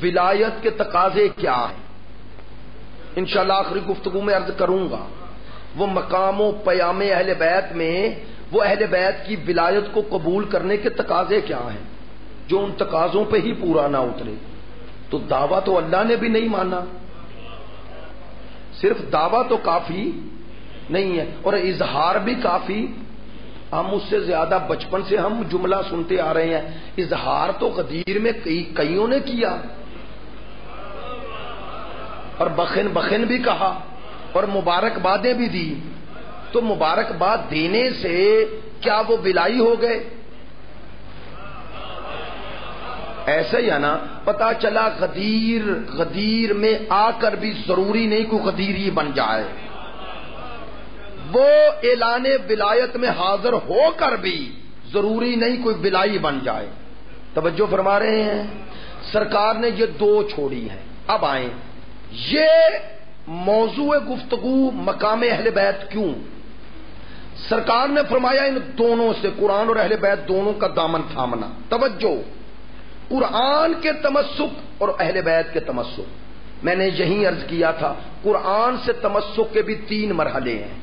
ولایت کے تقاضے کیا ہیں، انشاءاللہ آخری گفتگو میں عرض کروں گا۔ وہ مقام و پیام اہل بیت میں وہ اہل بیت کی ولایت کو قبول کرنے کے تقاضے کیا ہیں، جو ان تقاضوں پہ ہی پورا نہ اترے تو دعویٰ تو اللہ نے بھی نہیں مانا، صرف دعویٰ تو کافی نہیں ہے اور اظہار بھی کافی۔ ہم اس سے زیادہ بچپن سے ہم جملہ سنتے آ رہے ہیں، اظہار تو غدیر میں کئیوں نے کیا اور بخن بخن بھی کہا اور مبارکبادیں بھی دی، تو مبارکباد دینے سے کیا وہ بلائی ہو گئے؟ ایسا ہی ہے نا، پتا چلا غدیر میں آ کر بھی ضروری نہیں کوئی غدیر ہی بن جائے، وہ اعلان ولایت میں حاضر ہو کر بھی ضروری نہیں کوئی بلائی بن جائے۔ توجہ فرما رہے ہیں؟ سرکار نے یہ دو چھوڑی ہے۔ اب آئیں، یہ موضوع گفتگو مقام اہل بیت کیوں؟ سرکار نے فرمایا ان دونوں سے، قرآن اور اہل بیت دونوں کا دامن تھامنا۔ توجہ، قرآن کے تمسک اور اہل بیت کے تمسک، میں نے یہی عرض کیا تھا، قرآن سے تمسک کے بھی 3 مرحلے ہیں۔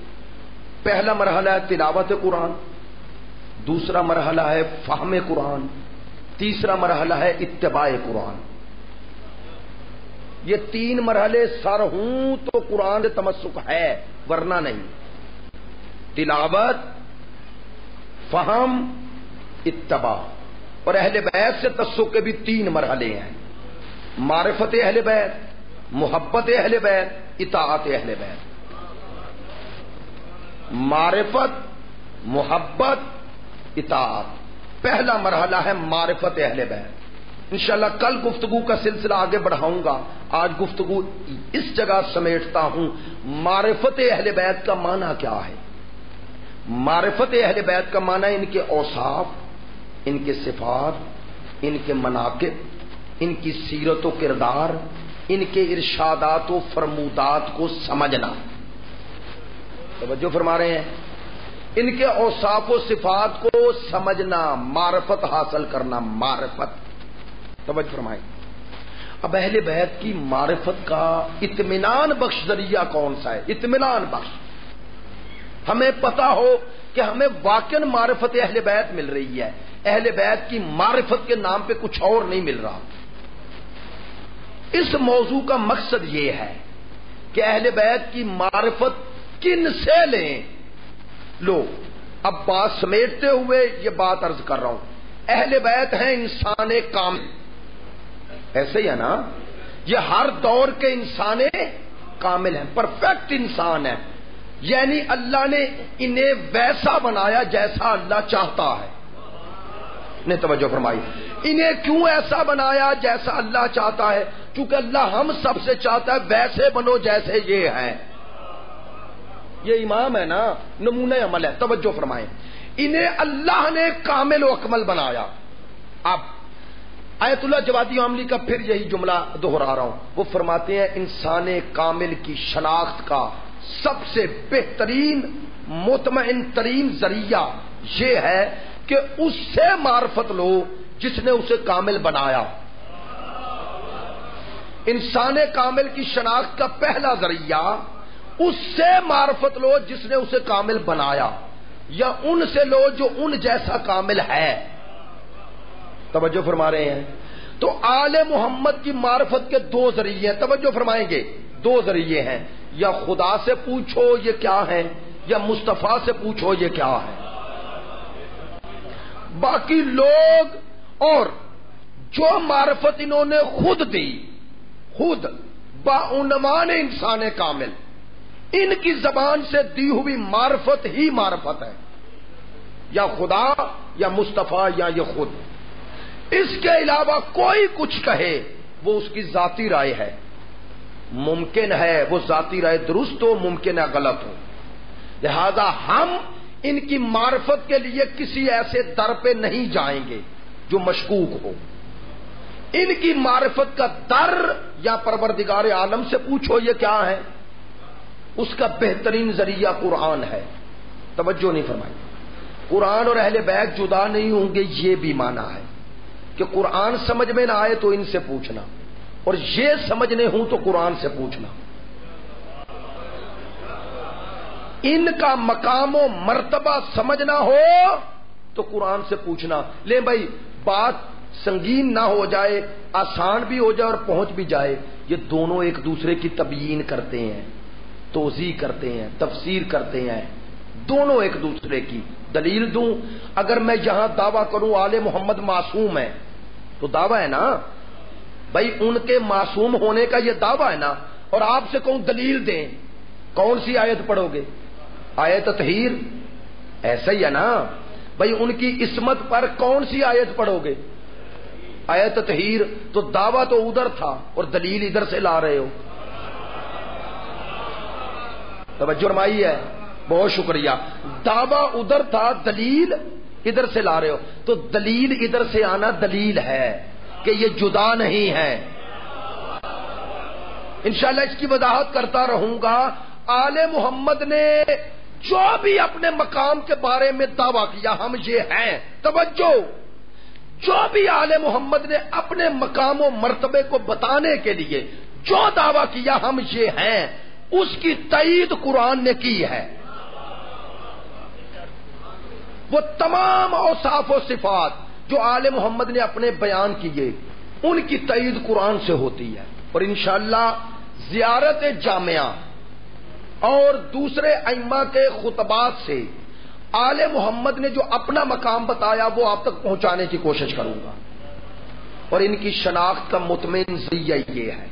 پہلا مرحلہ ہے تلاوت قرآن، دوسرا مرحلہ ہے فہم قرآن، تیسرا مرحلہ ہے اتباع قرآن. یہ 3 مرحلے سر ہوں تو قرآن سے تمسک ہے، ورنہ نہیں. تلاوت، فہم، اتباع. اور اہل بیت سے تمسک کے بھی 3 مرحلے ہیں: معرفت اہل بیت، محبت اہل بیت، اطاعت اہل بیت. معرفت، محبت، اطاعت. پہلا مرحلہ ہے معرفت اہل بیت. انشاءاللہ کل گفتگو کا سلسلہ آگے بڑھاؤں گا، آج گفتگو اس جگہ سمیٹتا ہوں. معرفت اہل بیت کا معنی کیا ہے؟ معرفت اہل بیت کا معنی ان کے اوصاف، ان کے صفات، ان کے مناقب، ان کی سیرت و کردار، ان کے ارشادات و فرمودات کو سمجھنا. توجہ فرما رہے ہیں؟ ان کے اوصاف و صفات کو سمجھنا، معرفت حاصل کرنا. معرفت، توجہ فرمائیں. اب اہل بیت کی معرفت کا اطمینان بخش ذریعہ کون سا ہے؟ اطمینان بخش. ہمیں پتا ہو کہ ہمیں واقعاً معرفت اہل بیت مل رہی ہے، اہل بیت کی معرفت کے نام پہ کچھ اور نہیں مل رہا. اس موضوع کا مقصد یہ ہے کہ اہل بیت کی معرفت کن سے لیں. لو اب بات سمیٹتے ہوئے یہ بات عرض کر رہا ہوں. اہل بیت ہیں انسان کامل، ایسے ہی ہے نا؟ یہ ہر دور کے انسان کامل ہیں، پرفیکٹ انسان ہیں. یعنی اللہ نے انہیں ویسا بنایا جیسا اللہ چاہتا ہے. نے توجہ فرمائی. انہیں کیوں ایسا بنایا جیسا اللہ چاہتا ہے؟ کیونکہ اللہ ہم سب سے چاہتا ہے ویسے بنو جیسے یہ ہیں. یہ امام ہے نا، نمونہ عمل ہے. توجہ فرمائیں. انہیں اللہ نے کامل و اکمل بنایا. اب آیت اللہ جوادی عاملی کا پھر یہی جملہ دہرا رہا ہوں. وہ فرماتے ہیں انسان کامل کی شناخت کا سب سے بہترین مطمئن ترین ذریعہ یہ ہے کہ اس سے معرفت لو جس نے اسے کامل بنایا. انسان کامل کی شناخت کا پہلا ذریعہ اس سے معرفت لو جس نے اسے کامل بنایا، یا ان سے لو جو ان جیسا کامل ہے. توجہ فرما رہے ہیں؟ تو آل محمد کی معرفت کے 2 ذریعے ہیں. توجہ فرمائیں گے. 2 ذریعے ہیں. یا خدا سے پوچھو یہ کیا ہے، یا مصطفیٰ سے پوچھو یہ کیا ہے. باقی لوگ اور جو معرفت انہوں نے خود دی، خود بعنوان انسان کامل، ان کی زبان سے دی ہوئی معرفت ہی معرفت ہے. یا خدا یا مصطفیٰ یا یہ خود. اس کے علاوہ کوئی کچھ کہے وہ اس کی ذاتی رائے ہے. ممکن ہے وہ ذاتی رائے درست ہو، ممکن ہے غلط ہو. لہذا ہم ان کی معرفت کے لیے کسی ایسے در پہ نہیں جائیں گے جو مشکوک ہو. ان کی معرفت کا در یا پروردگار عالم سے پوچھو یہ کیا ہے، اس کا بہترین ذریعہ قرآن ہے. توجہ نہیں فرمائی. قرآن اور اہل بیت جدا نہیں ہوں گے، یہ بھی معنی ہے کہ قرآن سمجھ میں نہ آئے تو ان سے پوچھنا، اور یہ سمجھنے ہوں تو قرآن سے پوچھنا. ان کا مقام و مرتبہ سمجھنا ہو تو قرآن سے پوچھنا. لے بھائی بات سنگین نہ ہو جائے، آسان بھی ہو جائے اور پہنچ بھی جائے. یہ دونوں ایک دوسرے کی تبیین کرتے ہیں، توضیح کرتے ہیں، تفسیر کرتے ہیں. دونوں ایک دوسرے کی دلیل دوں. اگر میں یہاں دعویٰ کروں آل محمد معصوم ہے تو دعویٰ ہے نا بھائی، ان کے معصوم ہونے کا یہ دعویٰ ہے نا. اور آپ سے کہوں دلیل دیں، کون سی آیت پڑھو گے؟ آیت تطہیر. ایسا ہی ہے نا بھائی، ان کی عصمت پر کون سی آیت پڑھو گے؟ آیت تطہیر. تو دعویٰ تو ادھر تھا اور دلیل ادھر سے لا رہے ہو. توجہ فرمائی ہے؟ بہت شکریہ. دعویٰ ادھر تھا، دلیل ادھر سے لا رہے ہو. تو دلیل ادھر سے آنا دلیل ہے کہ یہ جدا نہیں ہے. انشاءاللہ اس کی وضاحت کرتا رہوں گا. آل محمد نے جو بھی اپنے مقام کے بارے میں دعویٰ کیا ہم یہ ہیں. توجہ، جو بھی آل محمد نے اپنے مقام و مرتبے کو بتانے کے لیے جو دعویٰ کیا ہم یہ ہیں، اس کی تائید قرآن نے کی ہے. وہ تمام اوصاف و صفات جو آل محمد نے اپنے بیان کیے ان کی تائید قرآن سے ہوتی ہے، اور انشاءاللہ زیارت جامعہ اور دوسرے ائمہ کے خطبات سے آل محمد نے جو اپنا مقام بتایا وہ آپ تک پہنچانے کی کوشش کروں گا، اور ان کی شناخت کا مطمئن ذریعہ یہ ہے۔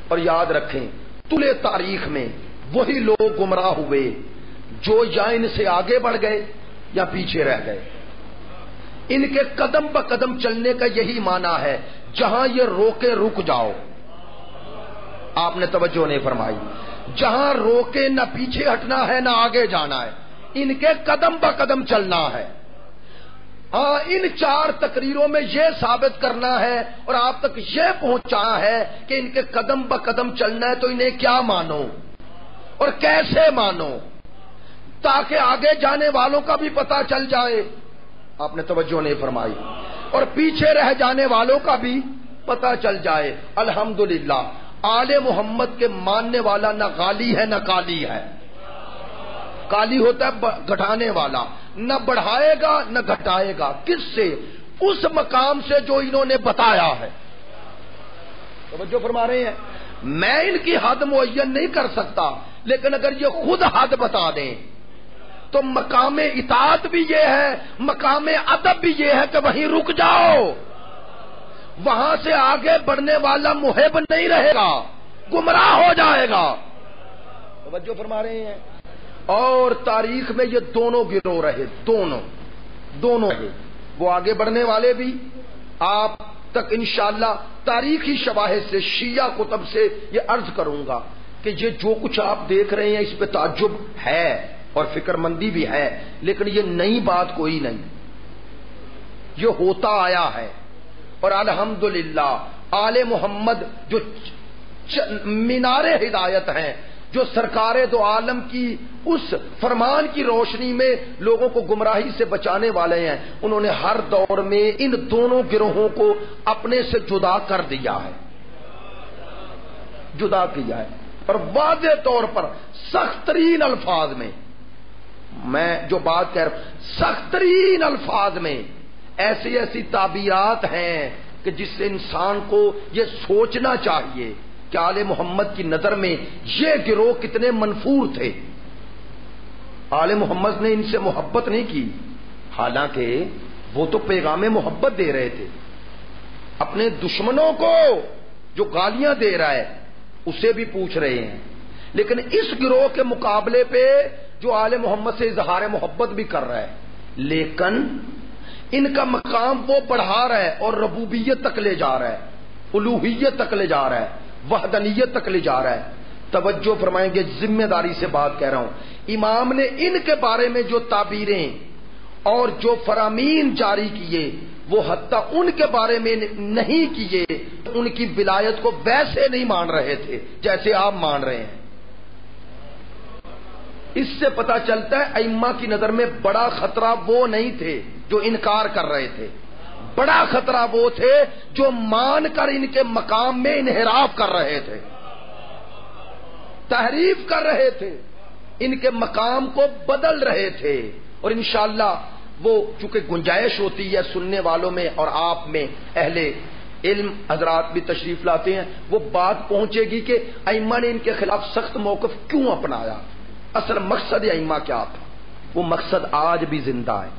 اور یاد رکھیں طول تاریخ میں وہی لوگ گمراہ ہوئے جو یا ان سے آگے بڑھ گئے یا پیچھے رہ گئے۔ ان کے قدم بہ قدم چلنے کا یہی معنی ہے، جہاں یہ روکے رک جاؤ۔ آپ نے توجہ نہیں فرمائی، جہاں روکے نہ پیچھے ہٹنا ہے نہ آگے جانا ہے، ان کے قدم بہ قدم چلنا ہے۔ ہاں، ان 4 تقریروں میں یہ ثابت کرنا ہے اور آپ تک یہ پہنچانا ہے کہ ان کے قدم بہ قدم چلنا ہے تو انہیں کیا مانو اور کیسے مانو، تاکہ آگے جانے والوں کا بھی پتہ چل جائے۔ آپ نے توجہ نہیں فرمائی، اور پیچھے رہ جانے والوں کا بھی پتہ چل جائے۔ الحمدللہ آل محمد کے ماننے والا نہ غالی ہے نہ کالی ہے۔ کالی ہوتا ہے گھٹانے والا، نہ بڑھائے گا نہ گھٹائے گا، کس سے؟ اس مقام سے جو انہوں نے بتایا ہے۔ توجہ فرما رہے ہیں؟ میں ان کی حد معین نہیں کر سکتا، لیکن اگر یہ خود حد بتا دیں تو مقام اطاعت بھی یہ ہے، مقام ادب بھی یہ ہے کہ وہیں رک جاؤ، وہاں سے آگے بڑھنے والا محب نہیں رہے گا، گمراہ ہو جائے گا۔ توجہ فرما رہے ہیں؟ اور تاریخ میں یہ دونوں گروہ رہے، دونوں رہے، وہ آگے بڑھنے والے بھی۔ آپ تک انشاءاللہ تاریخی شواہد سے، شیعہ کتب سے یہ عرض کروں گا کہ یہ جو کچھ آپ دیکھ رہے ہیں اس پہ تعجب ہے اور فکر مندی بھی ہے، لیکن یہ نئی بات کوئی نہیں، یہ ہوتا آیا ہے۔ اور الحمدللہ آل محمد جو مینار ہدایت ہیں، جو سرکار دو عالم کی اس فرمان کی روشنی میں لوگوں کو گمراہی سے بچانے والے ہیں، انہوں نے ہر دور میں ان دونوں گروہوں کو اپنے سے جدا کر دیا ہے، جدا کیا ہے، اور واضح طور پر سخت ترین الفاظ میں، میں جو بات کہہ رہا ہوں سخت ترین الفاظ میں ایسی تعبیرات ہیں کہ جس سے انسان کو یہ سوچنا چاہیے کہ آل محمد کی نظر میں یہ گروہ کتنے منفور تھے۔ آل محمد نے ان سے محبت نہیں کی، حالانکہ وہ تو پیغام محبت دے رہے تھے اپنے دشمنوں کو، جو گالیاں دے رہا ہے اسے بھی پوچھ رہے ہیں، لیکن اس گروہ کے مقابلے پہ جو آل محمد سے اظہار محبت بھی کر رہا ہے، لیکن ان کا مقام وہ بڑھا رہا ہے اور ربوبیت تک لے جا رہا ہے، الوہیت تک لے جا رہا ہے، وحدانیت تک لے جا رہا ہے۔ توجہ فرمائیں گے، ذمہ داری سے بات کہہ رہا ہوں، امام نے ان کے بارے میں جو تعبیریں اور جو فرامین جاری کیے وہ حتیٰ ان کے بارے میں نہیں کیے، ان کی ولایت کو ویسے نہیں مان رہے تھے جیسے آپ مان رہے ہیں۔ اس سے پتہ چلتا ہے ائمہ کی نظر میں بڑا خطرہ وہ نہیں تھے جو انکار کر رہے تھے، بڑا خطرہ وہ تھے جو مان کر ان کے مقام میں انحراف کر رہے تھے، تحریف کر رہے تھے، ان کے مقام کو بدل رہے تھے۔ اور انشاءاللہ وہ چونکہ گنجائش ہوتی ہے سننے والوں میں اور آپ میں، اہل علم حضرات بھی تشریف لاتے ہیں، وہ بات پہنچے گی کہ ائمہ نے ان کے خلاف سخت موقف کیوں اپنایا، اصل مقصد ائمہ کیا تھا۔ وہ مقصد آج بھی زندہ ہے،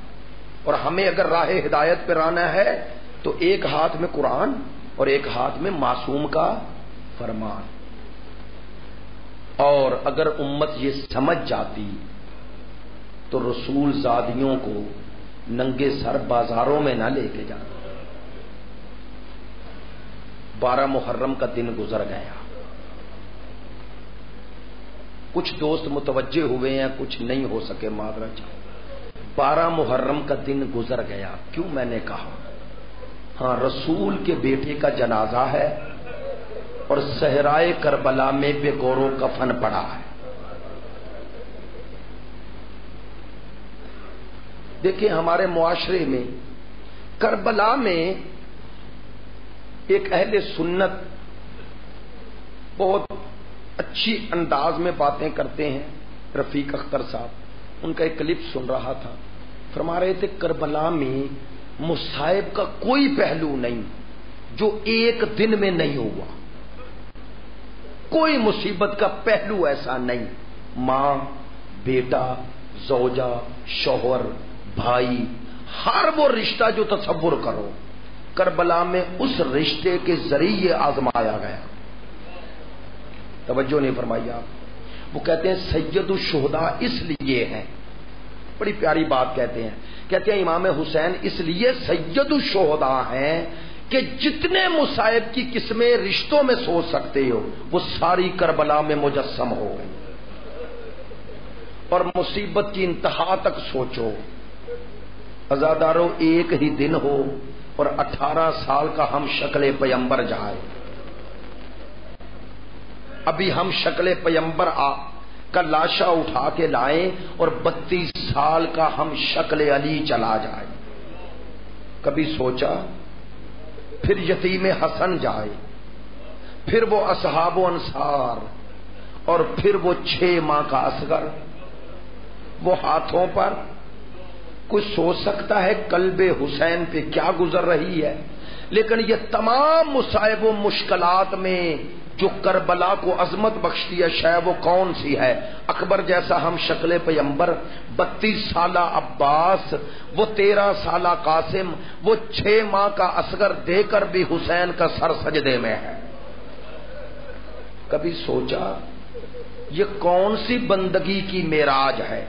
اور ہمیں اگر راہ ہدایت پہ آنا ہے تو ایک ہاتھ میں قرآن اور ایک ہاتھ میں معصوم کا فرمان۔ اور اگر امت یہ سمجھ جاتی تو رسول زادیوں کو ننگے سر بازاروں میں نہ لے کے جاتا۔ 12 محرم کا دن گزر گیا، کچھ دوست متوجہ ہوئے ہیں، کچھ نہیں ہو سکے، معذرت چاہوں۔ 12 محرم کا دن گزر گیا، کیوں میں نے کہا؟ ہاں، رسول کے بیٹے کا جنازہ ہے اور صحرائے کربلا میں بے گور و کفن پڑا ہے۔ دیکھیں ہمارے معاشرے میں کربلا میں ایک اہل سنت بہت اچھی انداز میں باتیں کرتے ہیں، رفیق اختر صاحب، ان کا ایک کلپ سن رہا تھا، فرما رہے تھے کربلا میں مصائب کا کوئی پہلو نہیں جو ایک دن میں نہیں ہوا، کوئی مصیبت کا پہلو ایسا نہیں۔ ماں، بیٹا، زوجہ، شوہر، بھائی، ہر وہ رشتہ جو تصور کرو، کربلا میں اس رشتے کے ذریعے آزمایا گیا۔ توجہ نہیں فرمائی آپ؟ وہ کہتے ہیں سید الشہداء اس لیے ہیں، بڑی پیاری بات کہتے ہیں امام حسین اس لیے سید الشہداء ہیں کہ جتنے مصائب کی قسمیں رشتوں میں سوچ سکتے ہو وہ ساری کربلا میں مجسم ہو گئی۔ اور مصیبت کی انتہا تک سوچو، عزادارو، ایک ہی دن ہو اور 18 سال کا ہم شکل پیمبر جائے۔ ابھی ہم شکل پیمبر کا لاشا اٹھا کے لائیں اور 32 سال کا ہم شکل علی چلا جائے، کبھی سوچا؟ پھر یتیم حسن جائے، پھر وہ اصحاب و انصار، اور پھر وہ 6 ماہ کا اصغر، وہ ہاتھوں پر کوئی سوچ سکتا ہے قلب حسین پہ کیا گزر رہی ہے؟ لیکن یہ تمام مصائب و مشکلات میں جو کربلا کو عظمت بخشتی ہے شے وہ کون سی ہے؟ اکبر جیسا ہم شکل پیمبر، 32 سالہ عباس، وہ 13 سالہ قاسم، وہ 6 ماہ کا اصغر دے کر بھی حسین کا سر سجدے میں ہے۔ کبھی سوچا یہ کون سی بندگی کی معراج ہے؟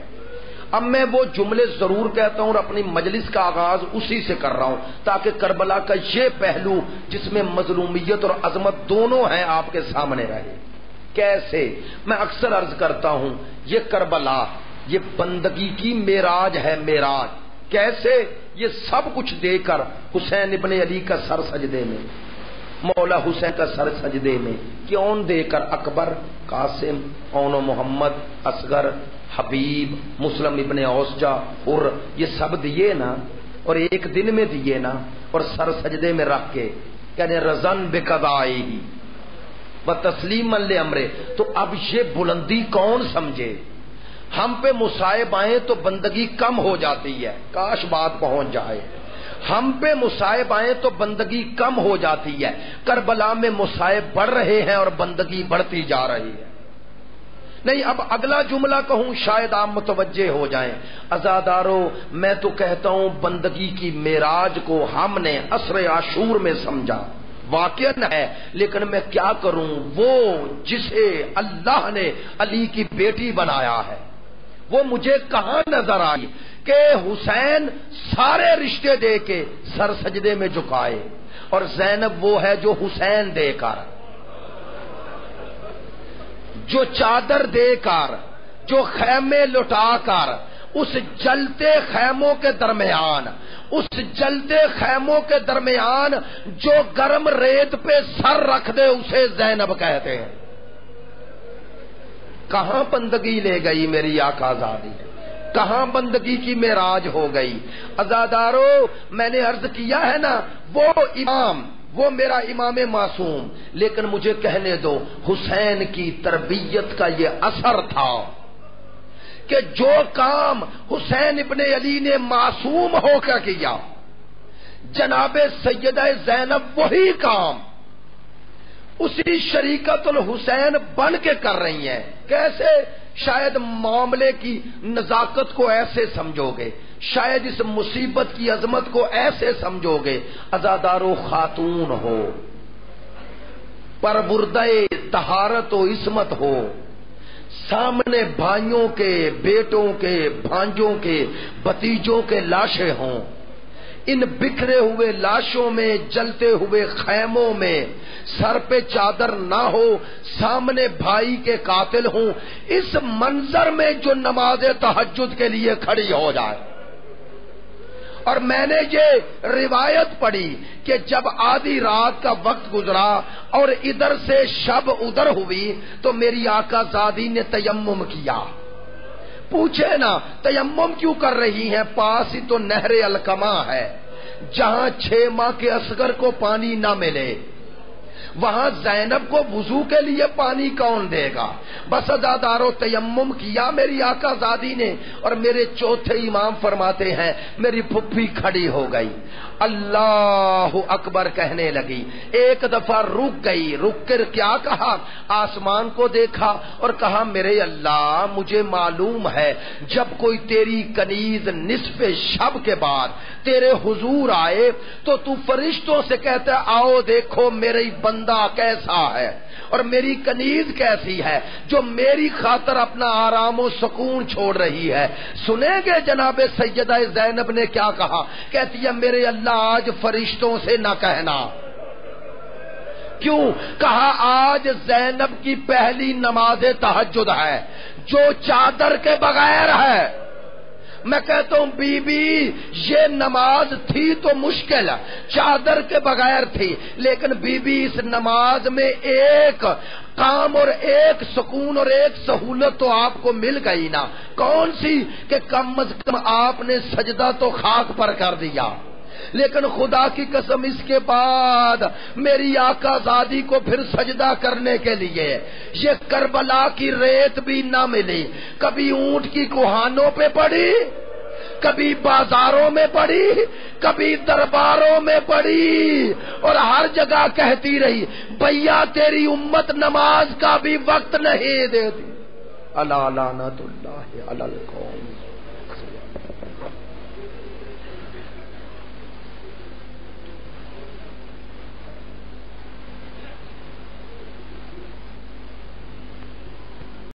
اب میں وہ جملے ضرور کہتا ہوں اور اپنی مجلس کا آغاز اسی سے کر رہا ہوں تاکہ کربلا کا یہ پہلو جس میں مظلومیت اور عظمت دونوں ہیں آپ کے سامنے رہے۔ کیسے؟ میں اکثر عرض کرتا ہوں یہ کربلا یہ بندگی کی معراج ہے، معراج۔ کیسے؟ یہ سب کچھ دے کر حسین ابن علی کا سر سجدے میں، مولا حسین کا سر سجدے میں، کیوں دے کر؟ اکبر، قاسم، اون و محمد، اصغر، حبیب، مسلم ابن اوسجا، اور یہ سب دیے نا، اور ایک دن میں دیے نا، اور سر سجدے میں رکھ کے کہنے رضن بقضائہ و تسلیما لامرہ۔ تو اب یہ بلندی کون سمجھے؟ ہم پہ مصائب آئیں تو بندگی کم ہو جاتی ہے، کاش بات پہنچ جائے۔ ہم پہ مصائب آئیں تو بندگی کم ہو جاتی ہے، کربلا میں مصائب بڑھ رہے ہیں اور بندگی بڑھتی جا رہی ہے۔ نہیں، اب اگلا جملہ کہوں شاید آپ متوجہ ہو جائیں۔ عزادارو، میں تو کہتا ہوں بندگی کی معراج کو ہم نے عصر عاشور میں سمجھا، واقعہ ہے، لیکن میں کیا کروں؟ وہ جسے اللہ نے علی کی بیٹی بنایا ہے وہ مجھے کہاں نظر آئی کہ حسین سارے رشتے دے کے سر سجدے میں جھکائے، اور زینب وہ ہے جو حسین دے کر، جو چادر دے کر، جو خیمے لٹا کر اس جلتے خیموں کے درمیان، اس جلتے خیموں کے درمیان جو گرم ریت پہ سر رکھ دے اسے زینب کہتے ہیں۔ کہاں بندگی لے گئی میری آقا زادی؟ کہاں بندگی کی معراج ہو گئی؟ عزادارو، میں نے عرض کیا ہے نا، وہ امام، وہ میرا امام معصوم، لیکن مجھے کہنے دو حسین کی تربیت کا یہ اثر تھا کہ جو کام حسین ابن علی نے معصوم ہو کر کیا، جناب سیدہ زینب وہی کام اسی شریکت الحسین بن کے کر رہی ہیں۔ کیسے؟ شاید معاملے کی نزاکت کو ایسے سمجھو گے، شاید اس مصیبت کی عظمت کو ایسے سمجھو گے، عزادارو خاتون ہو، پروردہ طہارت و عصمت ہو، سامنے بھائیوں کے، بیٹوں کے، بھانجوں کے، بھتیجوں کے لاشیں ہوں، ان بکھرے ہوئے لاشوں میں، جلتے ہوئے خیموں میں سر پہ چادر نہ ہو، سامنے بھائی کے قاتل ہوں، اس منظر میں جو نماز تہجد کے لیے کھڑی ہو جائے۔ اور میں نے یہ روایت پڑھی کہ جب آدھی رات کا وقت گزرا اور ادھر سے شب ادھر ہوئی تو میری آقا زادی نے تیمم کیا۔ پوچھے نا تیمم کیوں کر رہی ہیں؟ پاس ہی تو نہر الکما ہے جہاں 6 ماہ کے اصغر کو پانی نہ ملے، وہاں زینب کو وضو کے لیے پانی کون دے گا؟ بس ازادار و تیمم کیا میری آقا زادی نے، اور میرے چوتھے امام فرماتے ہیں میری پھپھی کھڑی ہو گئی، اللہ اکبر کہنے لگی، ایک دفعہ رک گئی، رک کر کیا کہا؟ آسمان کو دیکھا اور کہا میرے اللہ مجھے معلوم ہے جب کوئی تیری کنیز نصف شب کے بعد تیرے حضور آئے تو تو فرشتوں سے کہتا ہے آؤ دیکھو میری بندہ کیسا ہے اور میری کنیز کیسی ہے جو میری خاطر اپنا آرام و سکون چھوڑ رہی ہے۔ سنیں گے جناب سیدہ زینب نے کیا کہا؟ کہتی ہے میرے اللہ آج فرشتوں سے نہ کہنا۔ کیوں؟ کہا آج زینب کی پہلی نماز تہجد ہے جو چادر کے بغیر ہے۔ میں کہتا ہوں بی بی یہ نماز تھی تو مشکل، چادر کے بغیر تھی، لیکن بی بی اس نماز میں ایک کام اور ایک سکون اور ایک سہولت تو آپ کو مل گئی نا، کون سی؟ کہ کم از کم آپ نے سجدہ تو خاک پر کر دیا۔ لیکن خدا کی قسم اس کے بعد میری آقا زادی کو پھر سجدہ کرنے کے لیے یہ کربلا کی ریت بھی نہ ملی، کبھی اونٹ کی کوہانوں پہ پڑی، کبھی بازاروں میں پڑی، کبھی درباروں میں پڑی، اور ہر جگہ کہتی رہی بھیا تیری امت نماز کا بھی وقت نہیں دیتی۔ الا لعنت اللہ علی القوم۔